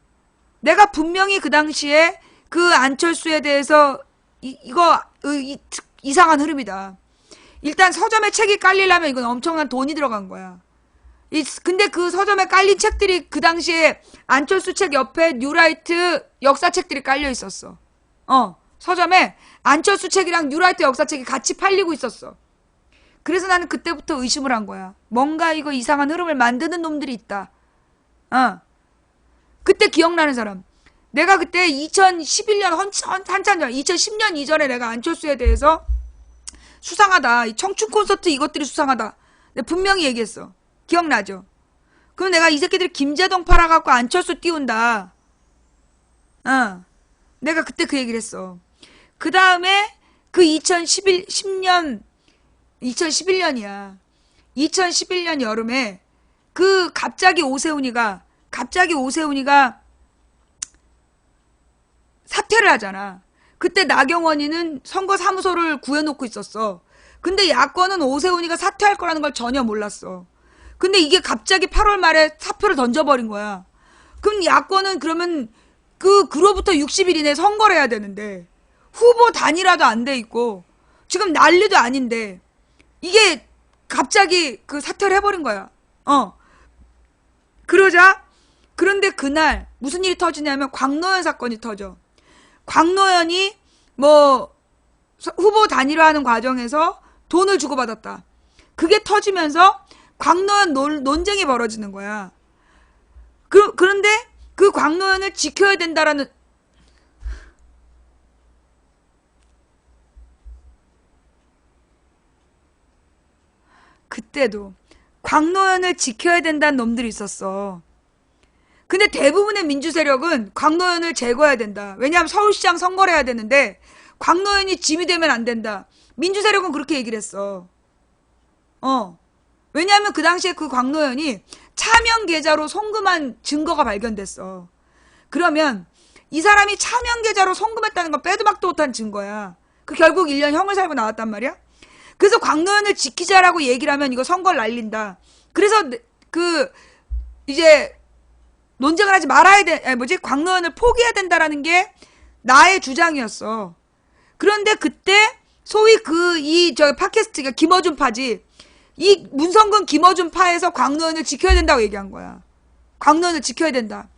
내가 분명히 그 당시에 그 안철수에 대해서 이상한 흐름이다. 일단 서점에 책이 깔리려면 이건 엄청난 돈이 들어간 거야. 근데 그 서점에 깔린 책들이 그 당시에 안철수 책 옆에 뉴라이트 역사책들이 깔려 있었어. 서점에 안철수 책이랑 뉴라이트 역사책이 같이 팔리고 있었어. 그래서 나는 그때부터 의심을 한 거야. 뭔가 이거 이상한 흐름을 만드는 놈들이 있다. 그때 기억나는 사람. 내가 그때 2011년 한참 전, 2010년 이전에 내가 안철수에 대해서 수상하다. 이 청춘 콘서트 이것들이 수상하다. 내가 분명히 얘기했어. 기억나죠? 그럼 내가 이 새끼들이 김재동 팔아갖고 안철수 띄운다. 내가 그때 그 얘기를 했어. 그 다음에 그 2011년 2011년이야. 2011년 여름에 그 갑자기 오세훈이가 사퇴를 하잖아. 그때 나경원이는 선거사무소를 구해놓고 있었어. 근데 야권은 오세훈이가 사퇴할 거라는 걸 전혀 몰랐어. 근데 이게 갑자기 8월 말에 사표를 던져버린 거야. 그럼 야권은 그러면 그로부터 60일 이내에 선거를 해야 되는데 후보 단일화도 안 돼 있고 지금 난리도 아닌데 이게 갑자기 그 사퇴를 해버린 거야. 그런데 그날 무슨 일이 터지냐면 광노현 사건이 터져. 광노현이 뭐 후보 단일화하는 과정에서 돈을 주고받았다. 그게 터지면서 광노현 논쟁이 벌어지는 거야. 그런데 그 광노현을 지켜야 된다라는 그때도 광노현을 지켜야 된다는 놈들이 있었어. 근데 대부분의 민주 세력은 광노현을 제거해야 된다. 왜냐하면 서울시장 선거를 해야 되는데 광노현이 짐이 되면 안 된다. 민주 세력은 그렇게 얘기를 했어. 왜냐하면 그 당시에 그 광노현이 차명 계좌로 송금한 증거가 발견됐어. 그러면 이 사람이 차명 계좌로 송금했다는 건 빼도 박도 못한 증거야. 그 결국 1년 형을 살고 나왔단 말이야. 그래서 광노현을 지키자라고 얘기를 하면 이거 선거를 날린다. 그래서 이제 논쟁을 하지 말아야 광노현을 포기해야 된다라는 게 나의 주장이었어. 그런데 그때 소위 저 팟캐스트가 김어준 파지. 이 문성근 김어준 파에서 광노현을 지켜야 된다고 얘기한 거야. 광노현을 지켜야 된다.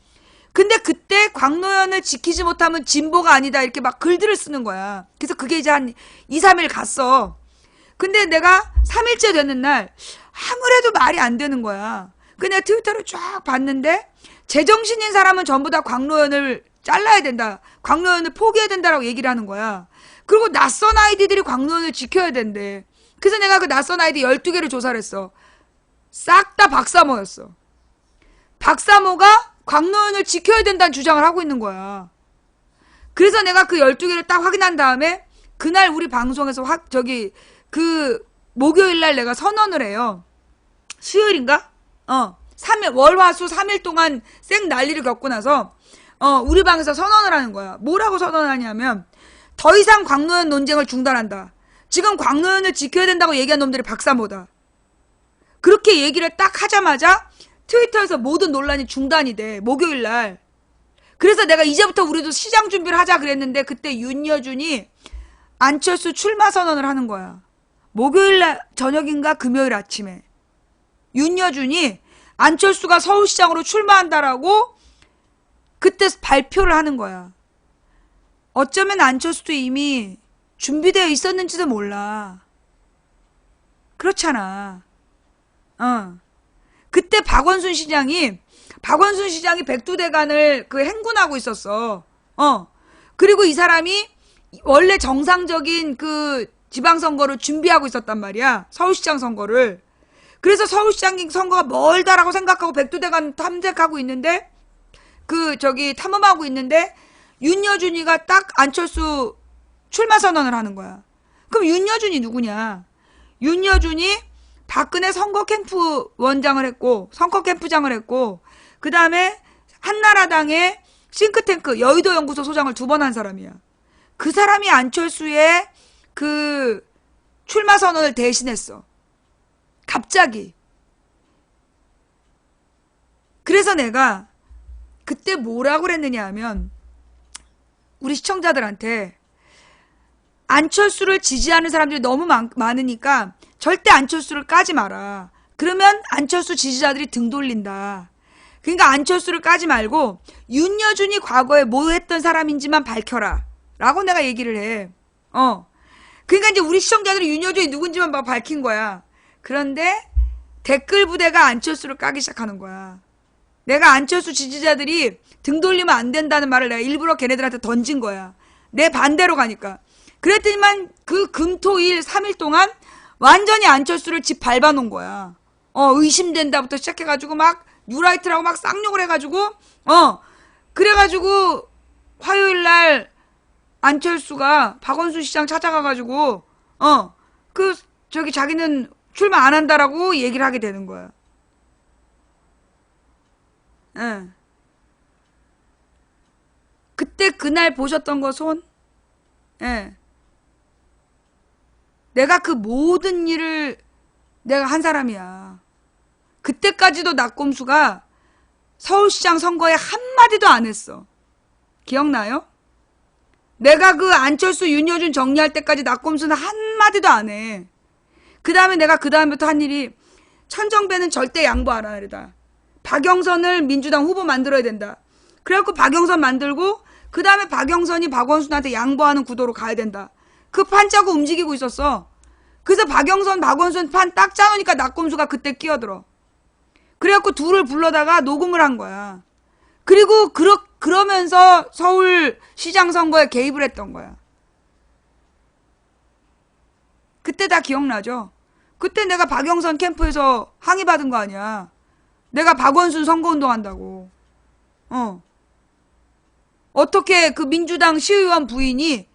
근데 그때 광노현을 지키지 못하면 진보가 아니다 이렇게 막 글들을 쓰는 거야. 그래서 그게 이제 한 2, 3일 갔어. 근데 내가 3일째 되는 날 아무래도 말이 안 되는 거야. 근데 내가 트위터를 쫙 봤는데 제정신인 사람은 전부 다 광노현을 잘라야 된다. 광노현을 포기해야 된다라고 얘기를 하는 거야. 그리고 낯선 아이디들이 광노현을 지켜야 된대. 그래서 내가 그 낯선 아이디 12개를 조사를 했어. 싹 다 박사모였어. 박사모가 광노현을 지켜야 된다는 주장을 하고 있는 거야. 그래서 내가 그 12개를 딱 확인한 다음에 그날 우리 방송에서 목요일날 내가 선언을 해요. 수요일인가? 3일, 월화수 3일 동안 쌩 난리를 겪고 나서 우리 방에서 선언을 하는 거야. 뭐라고 선언하냐면 더 이상 광노현 논쟁을 중단한다. 지금 광노현을 지켜야 된다고 얘기한 놈들이 박사모다. 그렇게 얘기를 딱 하자마자 트위터에서 모든 논란이 중단이 돼. 목요일날. 그래서 내가 이제부터 우리도 시장 준비를 하자 그랬는데 그때 윤여준이 안철수 출마 선언을 하는 거야. 목요일날 저녁인가 금요일 아침에. 윤여준이 안철수가 서울시장으로 출마한다라고 그때 발표를 하는 거야. 어쩌면 안철수도 이미 준비되어 있었는지도 몰라. 그렇잖아. 그때 박원순 시장이 백두대간을 행군하고 있었어. 그리고 이 사람이 원래 정상적인 지방선거를 준비하고 있었단 말이야. 서울시장 선거를. 그래서 서울시장 선거가 멀다라고 생각하고 백두대간 탐색하고 있는데 탐험하고 있는데 윤여준이가 딱 안철수 출마 선언을 하는 거야. 그럼 윤여준이 누구냐? 윤여준이 박근혜 선거 캠프 원장을 했고 선거 캠프장을 했고 그 다음에 한나라당의 싱크탱크 여의도 연구소 소장을 2번 한 사람이야. 그 사람이 안철수의 출마 선언을 대신했어. 갑자기. 그래서 내가 그때 뭐라고 그랬느냐 하면 우리 시청자들한테 안철수를 지지하는 사람들이 너무 많으니까 절대 안철수를 까지 마라. 그러면 안철수 지지자들이 등 돌린다. 그러니까 안철수를 까지 말고 윤여준이 과거에 뭐 했던 사람인지만 밝혀라. 라고 내가 얘기를 해. 그러니까 이제 우리 시청자들이 윤여준이 누군지만 막 밝힌 거야. 그런데 댓글 부대가 안철수를 까기 시작하는 거야. 내가 안철수 지지자들이 등 돌리면 안 된다는 말을 내가 일부러 걔네들한테 던진 거야. 내 반대로 가니까. 그랬더니만 그 금토일 3일 동안 완전히 안철수를 집 밟아놓은 거야. 의심된다부터 시작해가지고 막 뉴라이트라고 막 쌍욕을 해가지고 그래가지고 화요일날 안철수가 박원순 시장 찾아가가지고 자기는 출마 안 한다라고 얘기를 하게 되는 거야. 그때 그날 보셨던 거 손? 내가 그 모든 일을 내가 한 사람이야. 그때까지도 낙곰수가 서울시장 선거에 한마디도 안 했어. 기억나요? 내가 그 안철수 윤여준 정리할 때까지 낙곰수는 한마디도 안 해. 그 다음에 내가 그 다음부터 한 일이 천정배는 절대 양보 안 하려다. 박영선을 민주당 후보 만들어야 된다. 그래갖고 박영선 만들고 그 다음에 박영선이 박원순한테 양보하는 구도로 가야 된다. 그 판 짜고 움직이고 있었어. 그래서 박영선, 박원순 판 딱 짜놓으니까 낙곰수가 그때 끼어들어. 그래갖고 둘을 불러다가 녹음을 한 거야. 그리고 그러면서 서울시장 선거에 개입을 했던 거야. 그때 다 기억나죠? 그때 내가 박영선 캠프에서 항의받은 거 아니야. 내가 박원순 선거운동 한다고. 어떻게 그 민주당 시의원 부인이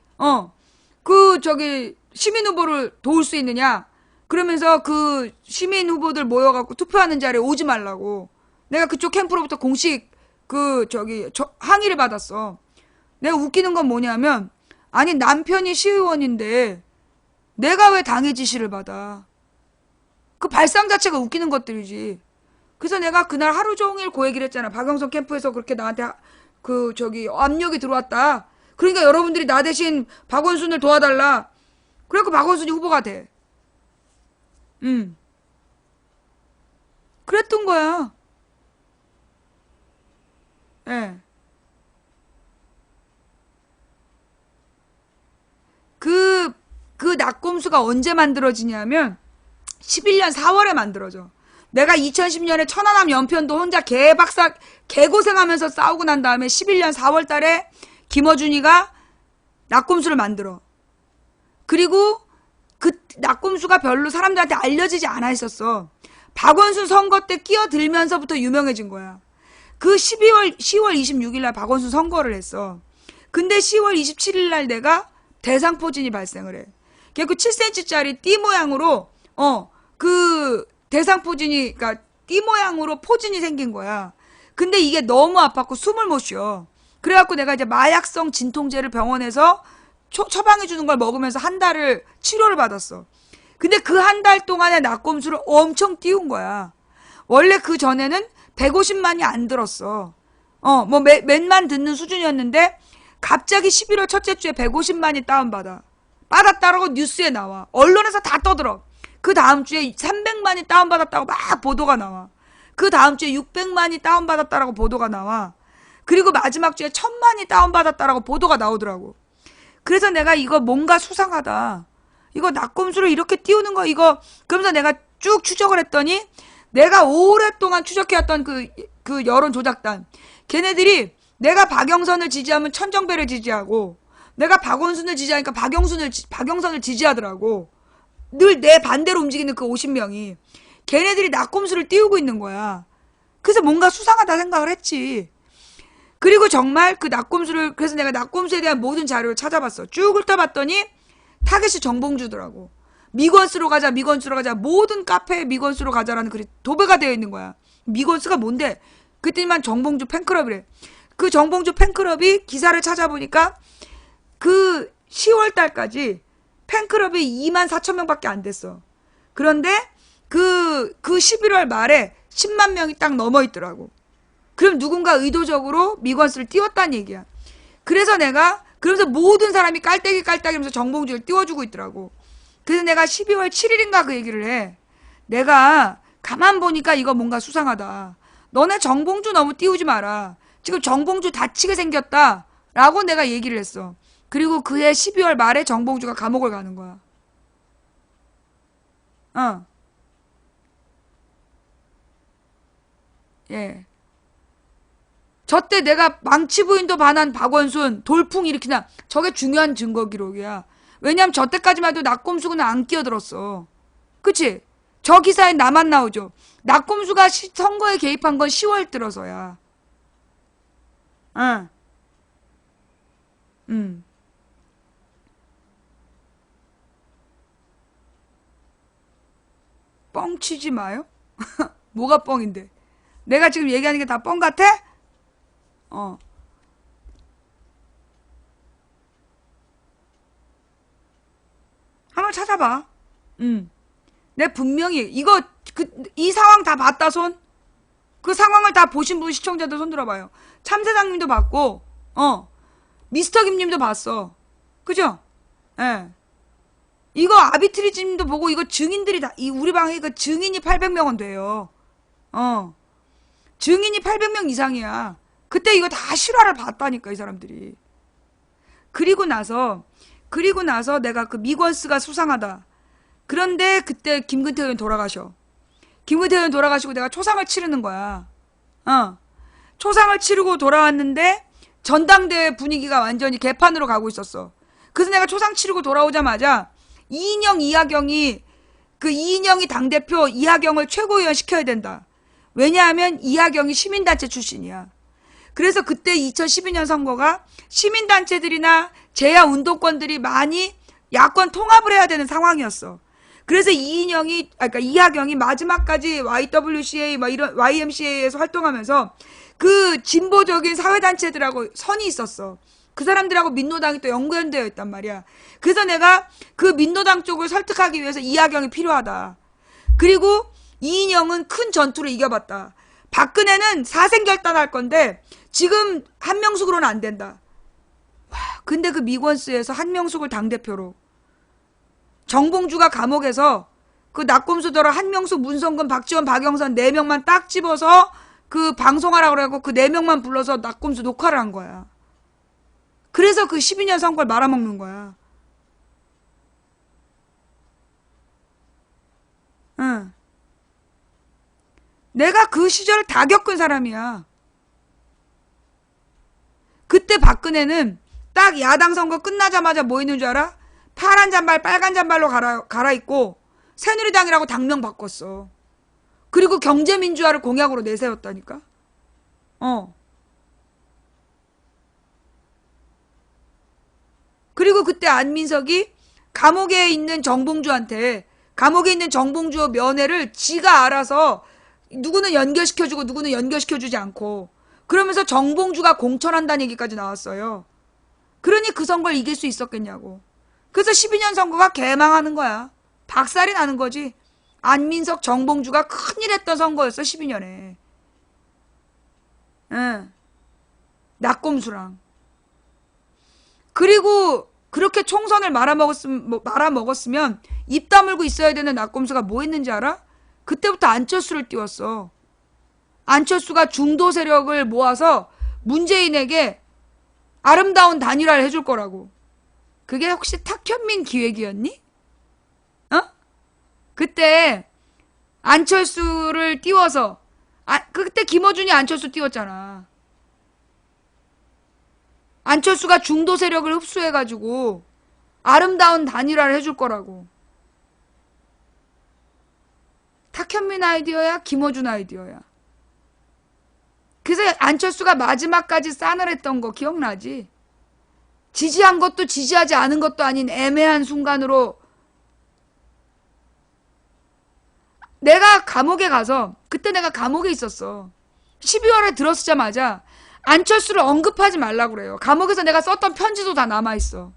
시민 후보를 도울 수 있느냐? 그러면서 그 시민 후보들 모여갖고 투표하는 자리에 오지 말라고. 내가 그쪽 캠프로부터 공식 항의를 받았어. 내가 웃기는 건 뭐냐면, 아니 남편이 시의원인데 내가 왜 당의 지시를 받아? 그 발상 자체가 웃기는 것들이지. 그래서 내가 그날 하루 종일 그 얘기를 했잖아. 박영선 캠프에서 그렇게 나한테 압력이 들어왔다. 그러니까 여러분들이 나 대신 박원순을 도와달라. 그래갖고 박원순이 후보가 돼. 그랬던 거야. 예. 그 낙곰수가 언제 만들어지냐면 11년 4월에 만들어져. 내가 2010년에 천안함 연편도 혼자 개고생하면서 싸우고 난 다음에 11년 4월 달에 김어준이가 낙곰수를 만들어. 그리고 그 낙곰수가 별로 사람들한테 알려지지 않아 있었어. 박원순 선거 때 끼어들면서부터 유명해진 거야. 그 10월 26일 날 박원순 선거를 했어. 근데 10월 27일 날 내가 대상포진이 발생을 해. 그 7cm짜리 띠 모양으로 그 대상포진이, 그러니까 띠 모양으로 포진이 생긴 거야. 근데 이게 너무 아팠고 숨을 못 쉬어. 그래갖고 내가 이제 마약성 진통제를 병원에서 처방해주는 걸 먹으면서 한 달을 치료를 받았어. 근데 그 한 달 동안에 낙곰수를 엄청 띄운 거야. 원래 그 전에는 150만이 안 들었어. 몇만 듣는 수준이었는데 갑자기 11월 첫째 주에 150만이 받았다라고 뉴스에 나와. 언론에서 다 떠들어. 그 다음 주에 300만이 다운받았다고 막 보도가 나와. 그 다음 주에 600만이 다운받았다라고 보도가 나와. 그리고 마지막 주에 1000만이 다운받았다라고 보도가 나오더라고. 그래서 내가 이거 뭔가 수상하다. 이거 낙곰수를 이렇게 띄우는 거 그러면서 내가 쭉 추적을 했더니 내가 오랫동안 추적해왔던 그 여론 조작단. 걔네들이 내가 박영선을 지지하면 천정배를 지지하고 내가 박원순을 지지하니까 박영선을 지지하더라고. 늘 내 반대로 움직이는 그 50명이. 걔네들이 낙곰수를 띄우고 있는 거야. 그래서 뭔가 수상하다 생각을 했지. 그리고 정말 그래서 내가 낙곰수에 대한 모든 자료를 찾아봤어. 쭉 훑어봤더니 타겟이 정봉주더라고. 미건수로 가자. 모든 카페에 미건수로 가자라는 글이 도배가 되어 있는 거야. 미건수가 뭔데? 그때만 정봉주 팬클럽이래. 그 정봉주 팬클럽이 기사를 찾아보니까 그 10월 달까지 팬클럽이 24,000명밖에 안 됐어. 그런데 그 11월 말에 10만 명이 딱 넘어 있더라고. 그럼 누군가 의도적으로 미건스를 띄웠다는 얘기야. 그래서 내가 그러면서 모든 사람이 깔때기 하면서 정봉주를 띄워주고 있더라고. 그래서 내가 12월 7일인가 그 얘기를 해. 내가 가만 보니까 이거 뭔가 수상하다. 너네 정봉주 너무 띄우지 마라. 지금 정봉주 다치게 생겼다. 라고 내가 얘기를 했어. 그리고 그해 12월 말에 정봉주가 감옥을 가는 거야. 예. 저때 내가 망치 부인도 반한 박원순 돌풍 일으키나 저게 중요한 증거 기록이야. 왜냐면 저때까지만 해도 낙곰수는 안 끼어들었어. 그치? 저 기사에 나만 나오죠. 낙곰수가 선거에 개입한 건 10월 들어서야. 응. 뻥치지 마요? 뭐가 뻥인데? 내가 지금 얘기하는 게 다 뻥 같아? 한번 찾아봐. 내 분명히 이거 이 상황 다 봤다 손? 그 상황을 다 보신 분 시청자들 손 들어봐요. 참새장님도 봤고, 미스터 김님도 봤어. 그죠? 예. 이거 아비트리즘도 보고 이거 증인들이 다 우리 방에 그 증인이 800명은 돼요. 증인이 800명 이상이야. 그때 이거 다 실화를 봤다니까 이 사람들이. 그리고 나서 내가 그 미건스가 수상하다. 그런데 그때 김근태 의원 돌아가셔. 김근태 의원 돌아가시고 내가 초상을 치르는 거야. 초상을 치르고 돌아왔는데 전당대회 분위기가 완전히 개판으로 가고 있었어. 그래서 내가 초상 치르고 돌아오자마자 이인영이 당대표 이하경을 최고위원 시켜야 된다. 왜냐하면 이하경이 시민단체 출신이야. 그래서 그때 2012년 선거가 시민단체들이나 제야운동권들이 많이 야권 통합을 해야 되는 상황이었어. 그래서 이하경이 마지막까지 YWCA, 이런 YMCA에서 활동하면서 그 진보적인 사회단체들하고 선이 있었어. 그 사람들하고 민노당이 또 연관되어 있단 말이야. 그래서 내가 그 민노당 쪽을 설득하기 위해서 이하경이 필요하다. 그리고 이인영은 큰 전투를 이겨봤다. 박근혜는 사생결단할 건데 지금 한명숙으로는 안 된다. 와, 근데 그 미권스에서 한명숙을 당대표로 정봉주가 감옥에서 그 낙곰수더러 한명숙, 문성근, 박지원, 박영선 4명만 딱 집어서 그 방송하라고 그래갖고 그 4명만 불러서 낙곰수 녹화를 한 거야. 그래서 그 12년 선거를 말아먹는 거야. 응. 내가 그 시절을 다 겪은 사람이야. 그때 박근혜는 딱 야당 선거 끝나자마자 뭐 있는 줄 알아? 파란 잠발 빨간 잠발로 갈아입고 새누리당이라고 당명 바꿨어. 그리고 경제민주화를 공약으로 내세웠다니까. 그리고 그때 안민석이 감옥에 있는 정봉주 면회를 지가 알아서 누구는 연결시켜주고 누구는 연결시켜주지 않고 그러면서 정봉주가 공천한다는 얘기까지 나왔어요. 그러니 그 선거를 이길 수 있었겠냐고. 그래서 12년 선거가 개망하는 거야. 박살이 나는 거지. 안민석, 정봉주가 큰일 했던 선거였어 12년에. 응. 낙곰수랑. 그리고 그렇게 총선을 말아먹었으면 입 다물고 있어야 되는 낙곰수가 뭐 했는지 알아? 그때부터 안철수를 띄웠어. 안철수가 중도 세력을 모아서 문재인에게 아름다운 단일화를 해줄 거라고. 그게 혹시 탁현민 기획이었니? 그때 안철수를 띄워서 그때 김어준이 안철수 띄웠잖아. 안철수가 중도 세력을 흡수해가지고 아름다운 단일화를 해줄 거라고. 탁현민 아이디어야? 김어준 아이디어야? 그래서 안철수가 마지막까지 싸늘했던 거 기억나지? 지지한 것도 지지하지 않은 것도 아닌 애매한 순간으로 내가 감옥에 가서 그때 내가 감옥에 있었어. 12월에 들어서자마자 안철수를 언급하지 말라고 그래요. 감옥에서 내가 썼던 편지도 다 남아있어.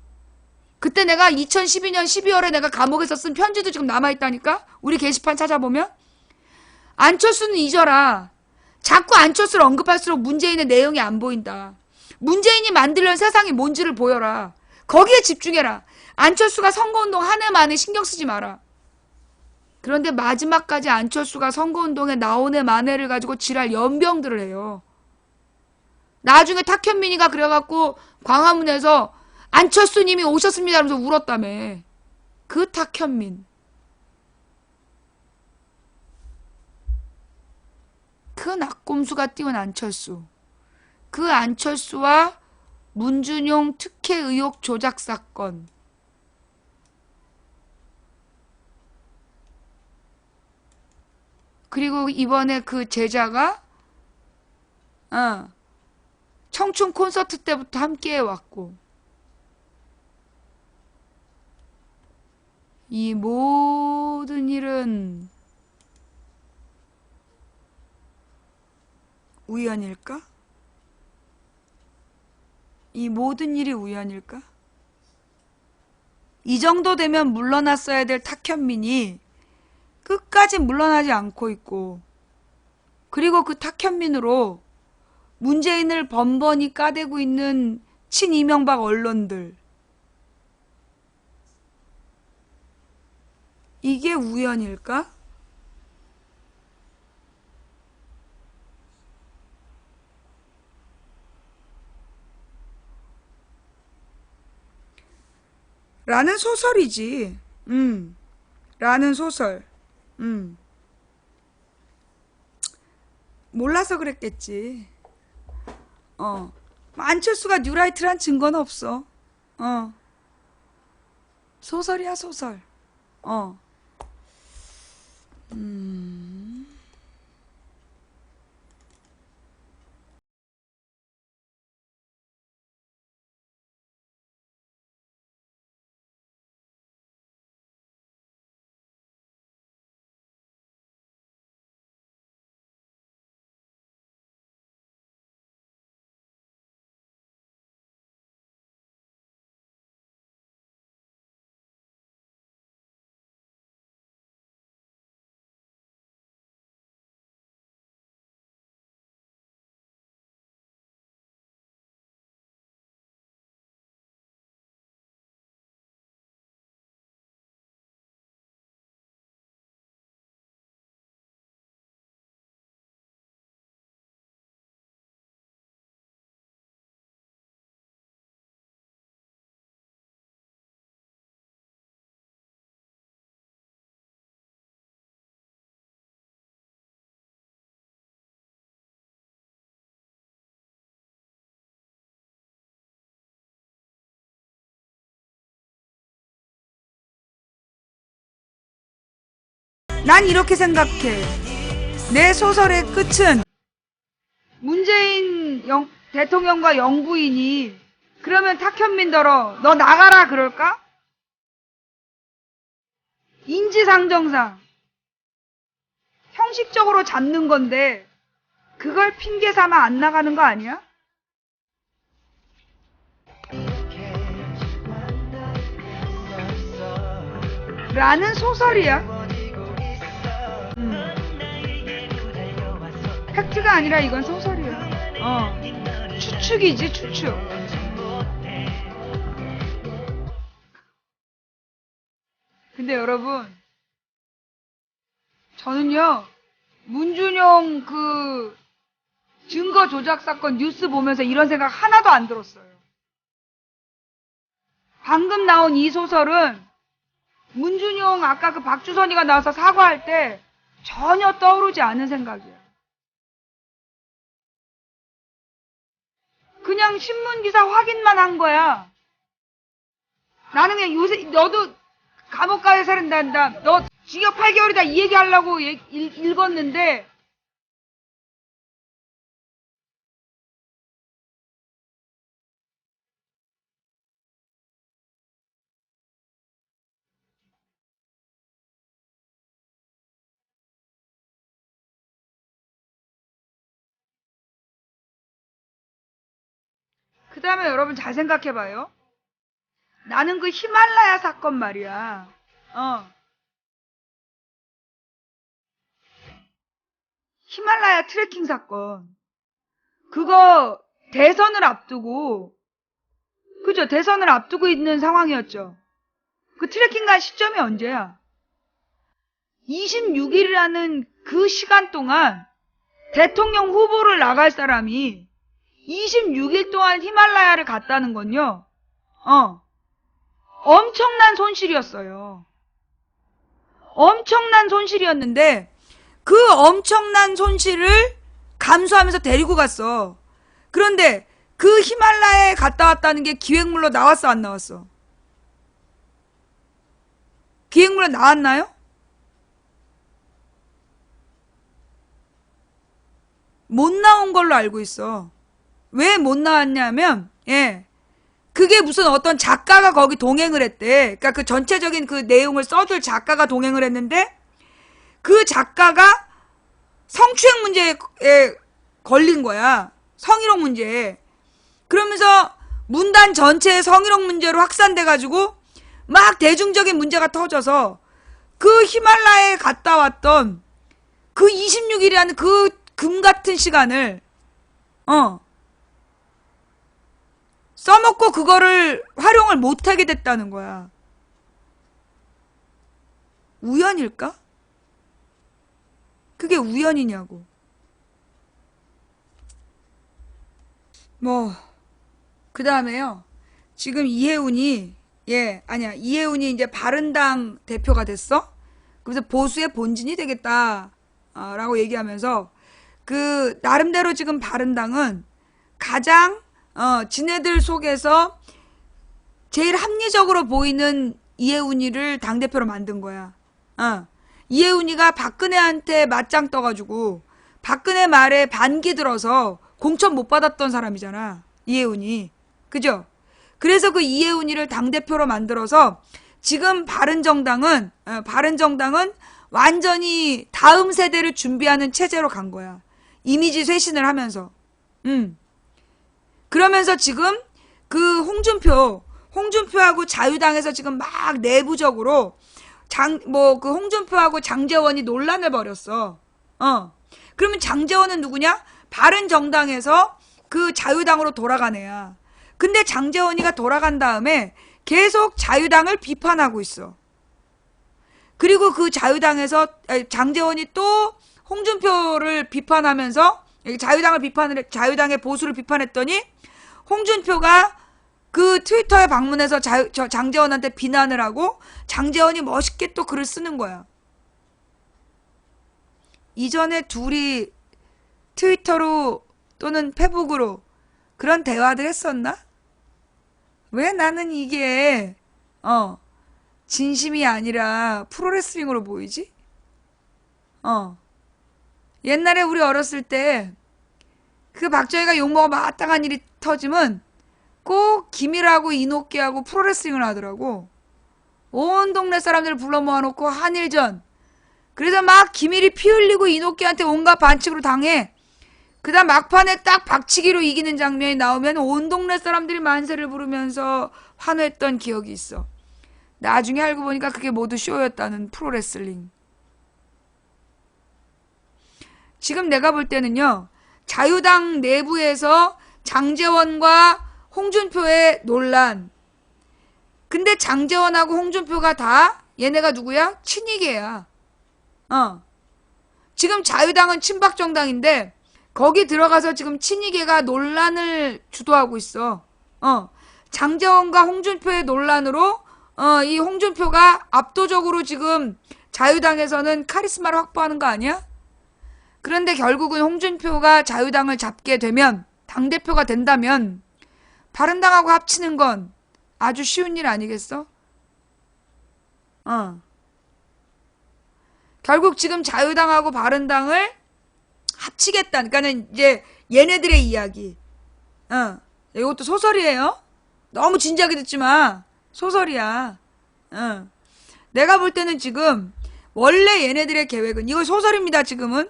그때 내가 2012년 12월에 내가 감옥에서 쓴 편지도 지금 남아있다니까? 우리 게시판 찾아보면 안철수는 잊어라. 자꾸 안철수를 언급할수록 문재인의 내용이 안 보인다. 문재인이 만들려는 세상이 뭔지를 보여라. 거기에 집중해라. 안철수가 선거운동 한 해 만에 신경 쓰지 마라. 그런데 마지막까지 안철수가 선거운동에 나온 해 만해를 가지고 지랄 연병들을 해요. 나중에 탁현민이가 그래갖고 광화문에서 안철수님이 오셨습니다 하면서 울었다며. 그 탁현민. 그 낙곰수가 띄운 안철수. 그 안철수와 문준용 특혜 의혹 조작 사건. 그리고 이번에 그 제자가 청춘 콘서트 때부터 함께 해왔고, 이 모든 일은 우연일까? 이 모든 일이 우연일까? 이 정도 되면 물러났어야 될 탁현민이 끝까지 물러나지 않고 있고, 그리고 그 탁현민으로 문재인을 번번이 까대고 있는 친이명박 언론들. 이게 우연일까? 라는 소설이지. 라는 소설. 몰라서 그랬겠지. 안철수가 뉴라이트란 증거는 없어. 소설이야, 소설. 난 이렇게 생각해. 내 소설의 끝은 문재인 대통령과 영부인이 그러면 탁현민더러 너 나가라 그럴까? 인지상정상 형식적으로 잡는 건데 그걸 핑계 삼아 안 나가는 거 아니야? 라는 소설이야. 팩트가 아니라 이건 소설이야. 추측이지, 추측. 근데 여러분, 저는요, 문준용 그 증거 조작 사건 뉴스 보면서 이런 생각 하나도 안 들었어요. 방금 나온 이 소설은 문준용 아까 그 박주선이가 나와서 사과할 때 전혀 떠오르지 않은 생각이야. 그냥 신문기사 확인만 한 거야. 나는 그냥 요새 너도 감옥 가야 살인단다. 너 징역 8개월이다 이 얘기 하려고 읽었는데 그 다음에 여러분 잘 생각해봐요. 나는 그 히말라야 사건 말이야. 히말라야 트레킹 사건. 그거 대선을 앞두고, 그죠? 대선을 앞두고 있는 상황이었죠. 그 트레킹 간 시점이 언제야? 26일이라는 그 시간 동안 대통령 후보를 나갈 사람이 26일 동안 히말라야를 갔다는 건요, 엄청난 손실이었어요. 엄청난 손실이었는데, 그 엄청난 손실을 감수하면서 데리고 갔어. 그런데 그 히말라야에 갔다 왔다는 게 기획물로 나왔어, 안 나왔어? 기획물로 나왔나요? 못 나온 걸로 알고 있어. 왜 못 나왔냐면, 그게 무슨 어떤 작가가 거기 동행을 했대. 그러니까 그 전체적인 그 내용을 써줄 작가가 동행을 했는데, 그 작가가 성추행 문제에 걸린 거야. 성희롱 문제에. 그러면서 문단 전체의 성희롱 문제로 확산돼가지고 막 대중적인 문제가 터져서 그 히말라야에 갔다 왔던 그 26일이라는 그 금 같은 시간을 써먹고 그거를 활용을 못하게 됐다는 거야. 우연일까? 그게 우연이냐고. 그 다음에요. 지금 이해운이 이제 바른당 대표가 됐어? 그래서 보수의 본진이 되겠다. 라고 얘기하면서, 나름대로 지금 바른당은 가장, 지네들 속에서 제일 합리적으로 보이는 이해운이를 당대표로 만든 거야. 이해운이가 박근혜한테 맞짱 떠가지고, 박근혜 말에 반기 들어서 공천 못 받았던 사람이잖아. 이해운이. 그죠? 그래서 그 이해운이를 당대표로 만들어서 지금 바른정당은 완전히 다음 세대를 준비하는 체제로 간 거야. 이미지 쇄신을 하면서. 그러면서 지금 그 홍준표하고 자유당에서 지금 막 내부적으로 그 홍준표하고 장제원이 논란을 벌였어. 그러면 장제원은 누구냐? 바른정당에서 그 자유당으로 돌아간 애야. 근데 장제원이가 돌아간 다음에 계속 자유당을 비판하고 있어. 그리고 그 자유당에서 장제원이 또 홍준표를 비판하면서 자유당의 보수를 비판했더니 홍준표가 그 트위터에 방문해서 장제원한테 비난을 하고 장제원이 멋있게 또 글을 쓰는 거야. 이전에 둘이 트위터로 또는 페북으로 그런 대화들 했었나? 왜 나는 이게 진심이 아니라 프로레슬링으로 보이지? 옛날에 우리 어렸을 때 그 박정희가 욕먹어 마땅한 일이 터지면 꼭 김일하고 이노끼하고 프로레슬링을 하더라고. 온 동네 사람들을 불러 모아놓고 한일전. 그래서 막 김일이 피 흘리고 이노끼한테 온갖 반칙으로 당해. 그 다음 막판에 딱 박치기로 이기는 장면이 나오면 온 동네 사람들이 만세를 부르면서 환호했던 기억이 있어. 나중에 알고 보니까 그게 모두 쇼였다는 프로레슬링. 지금 내가 볼 때는요, 자유당 내부에서 장제원과 홍준표의 논란. 근데 장제원하고 홍준표가 다 얘네가 누구야? 친이계야. 지금 자유당은 친박정당인데 거기 들어가서 지금 친이계가 논란을 주도하고 있어. 장제원과 홍준표의 논란으로 이 홍준표가 압도적으로 지금 자유당에서는 카리스마를 확보하는 거 아니야? 그런데 결국은 홍준표가 자유당을 잡게 되면, 당대표가 된다면 바른당하고 합치는 건 아주 쉬운 일 아니겠어? 결국 지금 자유당하고 바른당을 합치겠다. 그러니까는 이제 얘네들의 이야기. 이것도 소설이에요. 너무 진지하게 듣지 마. 소설이야. 내가 볼 때는 지금 원래 얘네들의 계획은, 이거 소설입니다. 지금은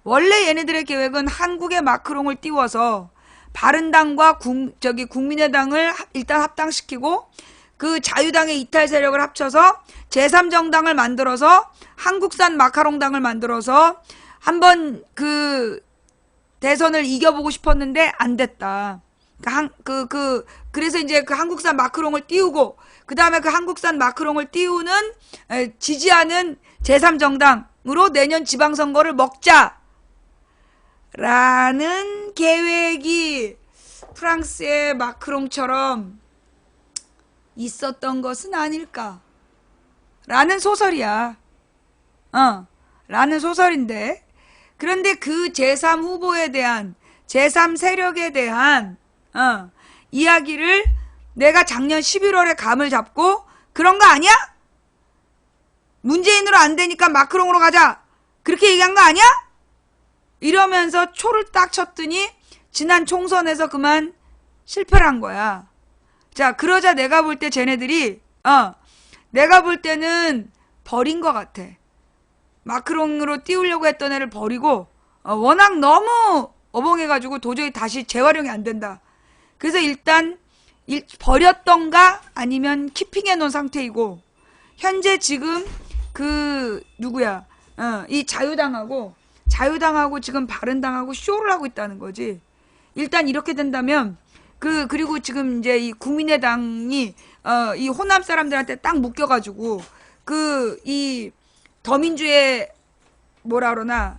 원래 얘네들의 계획은 한국의 마크롱을 띄워서 바른당과 국민의당을 일단 합당시키고 그 자유당의 이탈 세력을 합쳐서 제3정당을 만들어서 한국산 마카롱당을 만들어서 한번 그 대선을 이겨보고 싶었는데 안 됐다. 그래서 이제 그 한국산 마크롱을 띄우고, 그 다음에 그 한국산 마크롱을 띄우는, 지지하는 제3정당으로 내년 지방선거를 먹자! 라는 계획이 프랑스의 마크롱처럼 있었던 것은 아닐까. 라는 소설이야. 라는 소설인데, 그런데 그 제3 후보에 대한, 제3 세력에 대한, 이야기를 내가 작년 11월에 감을 잡고, 그런 거 아니야? 문재인으로 안 되니까 마크롱으로 가자! 그렇게 얘기한 거 아니야? 이러면서 초를 딱 쳤더니, 지난 총선에서 그만 실패를 한 거야. 자, 그러자 내가 볼 때 쟤네들이, 내가 볼 때는 버린 것 같아. 마크롱으로 띄우려고 했던 애를 버리고, 워낙 너무 어벙해가지고 도저히 다시 재활용이 안 된다. 그래서 일단 버렸던가 아니면 키핑해 놓은 상태이고, 현재 지금 이 자유당하고 지금 바른당하고 쇼를 하고 있다는 거지. 일단 이렇게 된다면, 그리고 지금 이제 이 국민의당이, 이 호남 사람들한테 딱 묶여가지고, 이 더민주의 뭐라 그러나,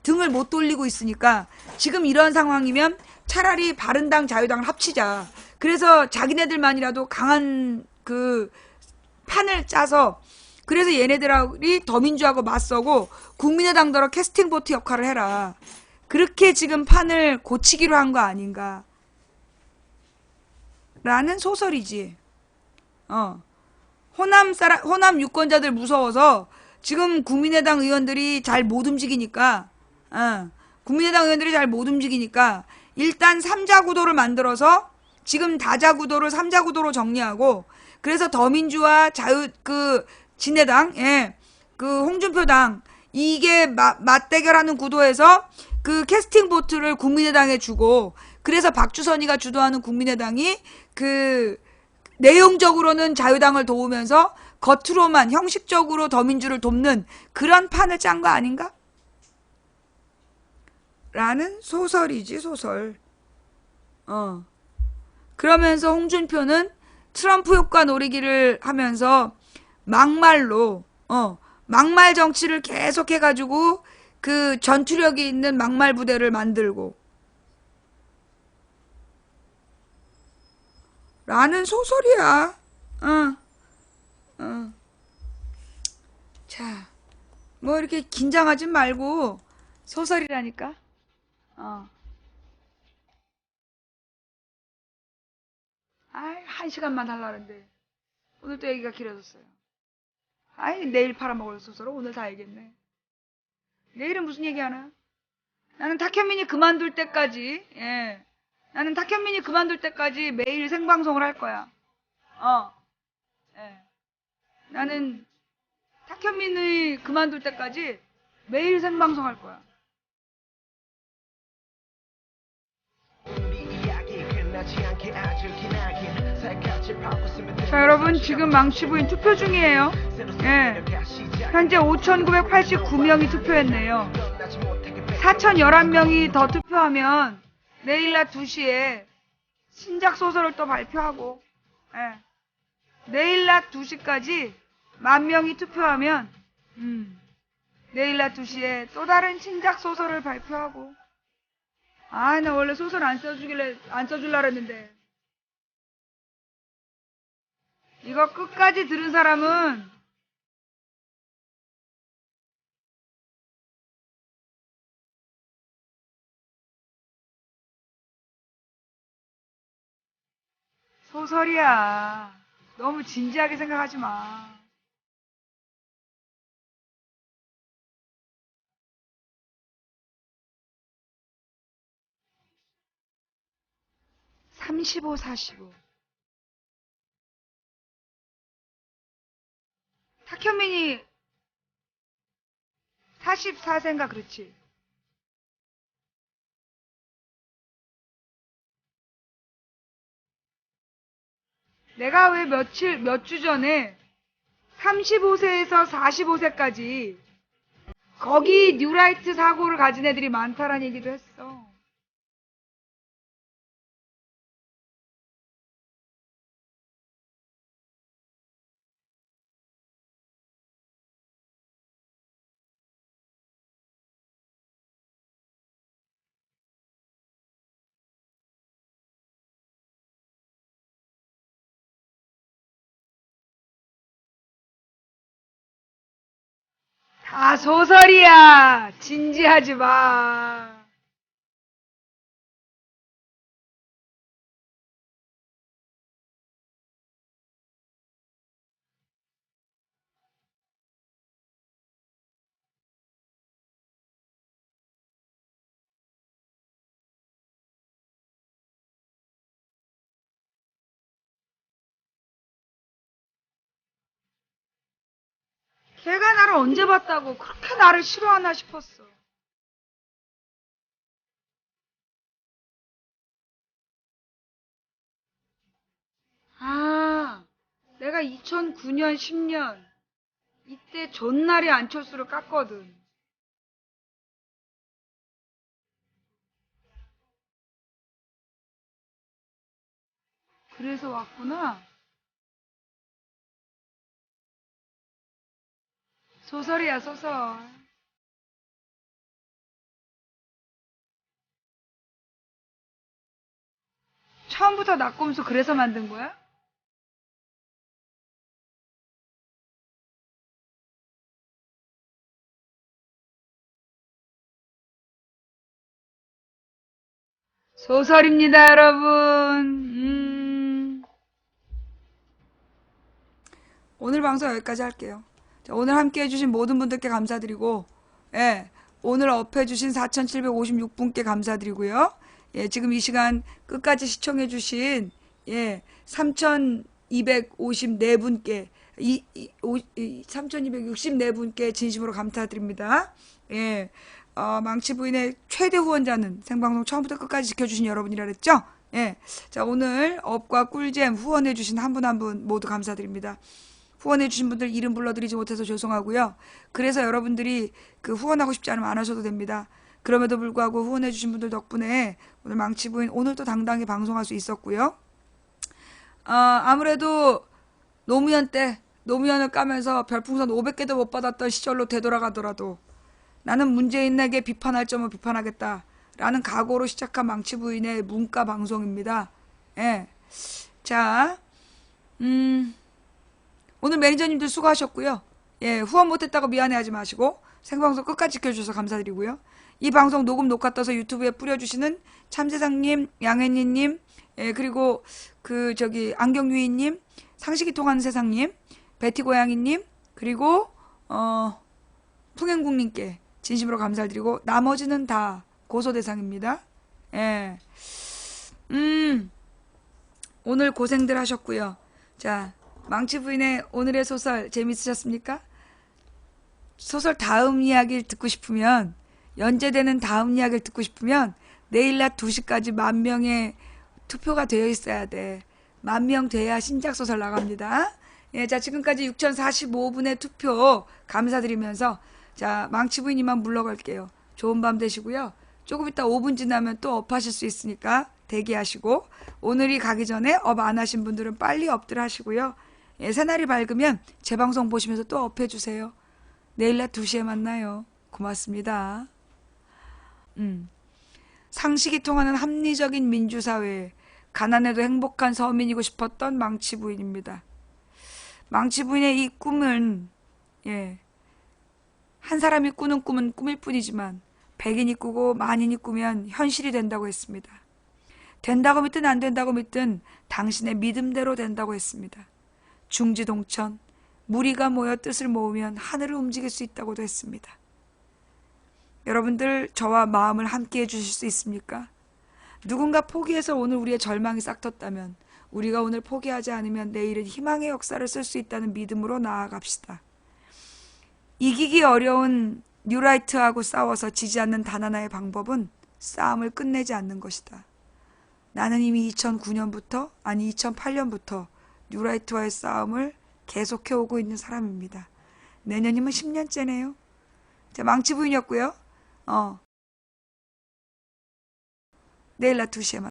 등을 못 돌리고 있으니까, 지금 이런 상황이면 차라리 바른당, 자유당을 합치자. 그래서 자기네들만이라도 강한 판을 짜서, 그래서 얘네들이 더민주하고 맞서고, 국민의당더러 캐스팅 보트 역할을 해라. 그렇게 지금 판을 고치기로 한 거 아닌가. 라는 소설이지. 호남 유권자들 무서워서 지금 국민의당 의원들이 잘 못 움직이니까, 일단 3자 구도를 만들어서 지금 다자 구도를 3자 구도로 정리하고, 그래서 더민주와 진해당, 홍준표 당, 이게 맞대결하는 구도에서 캐스팅 보트를 국민의당에 주고, 그래서 박주선이가 주도하는 국민의당이 내용적으로는 자유당을 도우면서 겉으로만 형식적으로 더민주를 돕는 그런 판을 짠 거 아닌가? 라는 소설이지, 소설. 그러면서 홍준표는 트럼프 효과 노리기를 하면서 막말로, 막말 정치를 계속 해가지고 전투력이 있는 막말 부대를 만들고, 라는 소설이야. 자, 뭐 이렇게 긴장하지 말고 소설이라니까. 한 시간만 하려는데 오늘 또 얘기가 길어졌어요. 내일 팔아먹을 소설을 오늘 다 알겠네. 내일은 무슨 얘기하나? 나는 탁현민이 그만둘 때까지, 나는 탁현민이 그만둘 때까지 매일 생방송을 할 거야. 나는 탁현민이 그만둘 때까지 매일 생방송 할 거야. 자, 여러분, 지금 망치부인 투표 중이에요. 현재 5,989명이 투표했네요. 4,011명이 더 투표하면 내일 낮 2시에 신작 소설을 또 발표하고, 내일 낮 2시까지 10,000명이 투표하면, 내일 낮 2시에 또 다른 신작 소설을 발표하고. 나 원래 소설 안 써줄라 그랬는데. 이거 끝까지 들은 사람은 소설이야. 너무 진지하게 생각하지 마. (35, 45) 탁현민이 44세인가 그렇지. 내가 왜 몇 주 전에 35세에서 45세까지 거기 뉴라이트 사고를 가진 애들이 많다라는 얘기도 했어. 다 소설이야. 진지하지 마. 걔가 나를 언제 봤다고 그렇게 나를 싫어하나 싶었어. 아, 내가 2009년, 10년 이때 존나리 안철수를 깠거든. 그래서 왔구나. 소설이야, 소설. 처음부터 낙곰수 그래서 만든 거야? 소설입니다, 여러분. 오늘 방송 여기까지 할게요. 자, 오늘 함께 해주신 모든 분들께 감사드리고, 예, 오늘 업해주신 4,756분께 감사드리고요. 예, 지금 이 시간 끝까지 시청해주신, 예, 3,254분께, 3,264분께 진심으로 감사드립니다. 예, 망치 부인의 최대 후원자는 생방송 처음부터 끝까지 지켜주신 여러분이라 그랬죠? 예. 자, 오늘 업과 꿀잼 후원해주신 한 분 한 분 모두 감사드립니다. 후원해주신 분들 이름 불러드리지 못해서 죄송하고요. 그래서 여러분들이 그 후원하고 싶지 않으면 안 하셔도 됩니다. 그럼에도 불구하고 후원해주신 분들 덕분에 오늘 망치 부인 오늘도 당당히 방송할 수 있었고요. 아무래도 노무현 때 노무현을 까면서 별풍선 500개도 못 받았던 시절로 되돌아가더라도 나는 문재인에게 비판할 점을 비판하겠다 라는 각오로 시작한 망치 부인의 문과 방송입니다. 예. 자, 오늘 매니저님들 수고하셨고요. 예, 후원 못했다고 미안해하지 마시고 생방송 끝까지 지켜주셔서 감사드리고요. 이 방송 녹음 녹화 떠서 유튜브에 뿌려주시는 참세상님, 양혜니님, 예, 그리고 안경유이님, 상식이 통하는 세상님, 베티고양이님, 그리고 풍행국님께 진심으로 감사드리고 나머지는 다 고소 대상입니다. 예, 오늘 고생들 하셨고요. 자, 망치 부인의 오늘의 소설 재밌으셨습니까? 소설 다음 이야기를 듣고 싶으면 연재되는 다음 이야기를 듣고 싶으면 내일 낮 2시까지 10,000명의 투표가 되어 있어야 돼. 10,000명 돼야 신작 소설 나갑니다. 예, 자, 지금까지 6,045분의 투표 감사드리면서 자, 망치 부인 이만 물러갈게요. 좋은 밤 되시고요. 조금 이따 5분 지나면 또 업하실 수 있으니까 대기하시고 오늘이 가기 전에 업 안 하신 분들은 빨리 업들 하시고요. 예, 새날이 밝으면 재방송 보시면서 또 업해주세요. 내일 낮 2시에 만나요. 고맙습니다. 상식이 통하는 합리적인 민주사회에 가난해도 행복한 서민이고 싶었던 망치 부인입니다. 망치 부인의 이 꿈은 예, 한 사람이 꾸는 꿈은 꿈일 뿐이지만 100인이 꾸고 만인이 꾸면 현실이 된다고 했습니다. 된다고 믿든 안 된다고 믿든 당신의 믿음대로 된다고 했습니다. 중지동천, 무리가 모여 뜻을 모으면 하늘을 움직일 수 있다고도 했습니다. 여러분들 저와 마음을 함께 해주실 수 있습니까? 누군가 포기해서 오늘 우리의 절망이 싹텄다면 우리가 오늘 포기하지 않으면 내일은 희망의 역사를 쓸 수 있다는 믿음으로 나아갑시다. 이기기 어려운 뉴라이트하고 싸워서 지지 않는 단 하나의 방법은 싸움을 끝내지 않는 것이다. 나는 이미 2009년부터 아니 2008년부터 뉴라이트와의 싸움을 계속해오고 있는 사람입니다. 내년이면 10년째네요. 자, 망치 부인이었고요. 내일 낮 2시에 만나.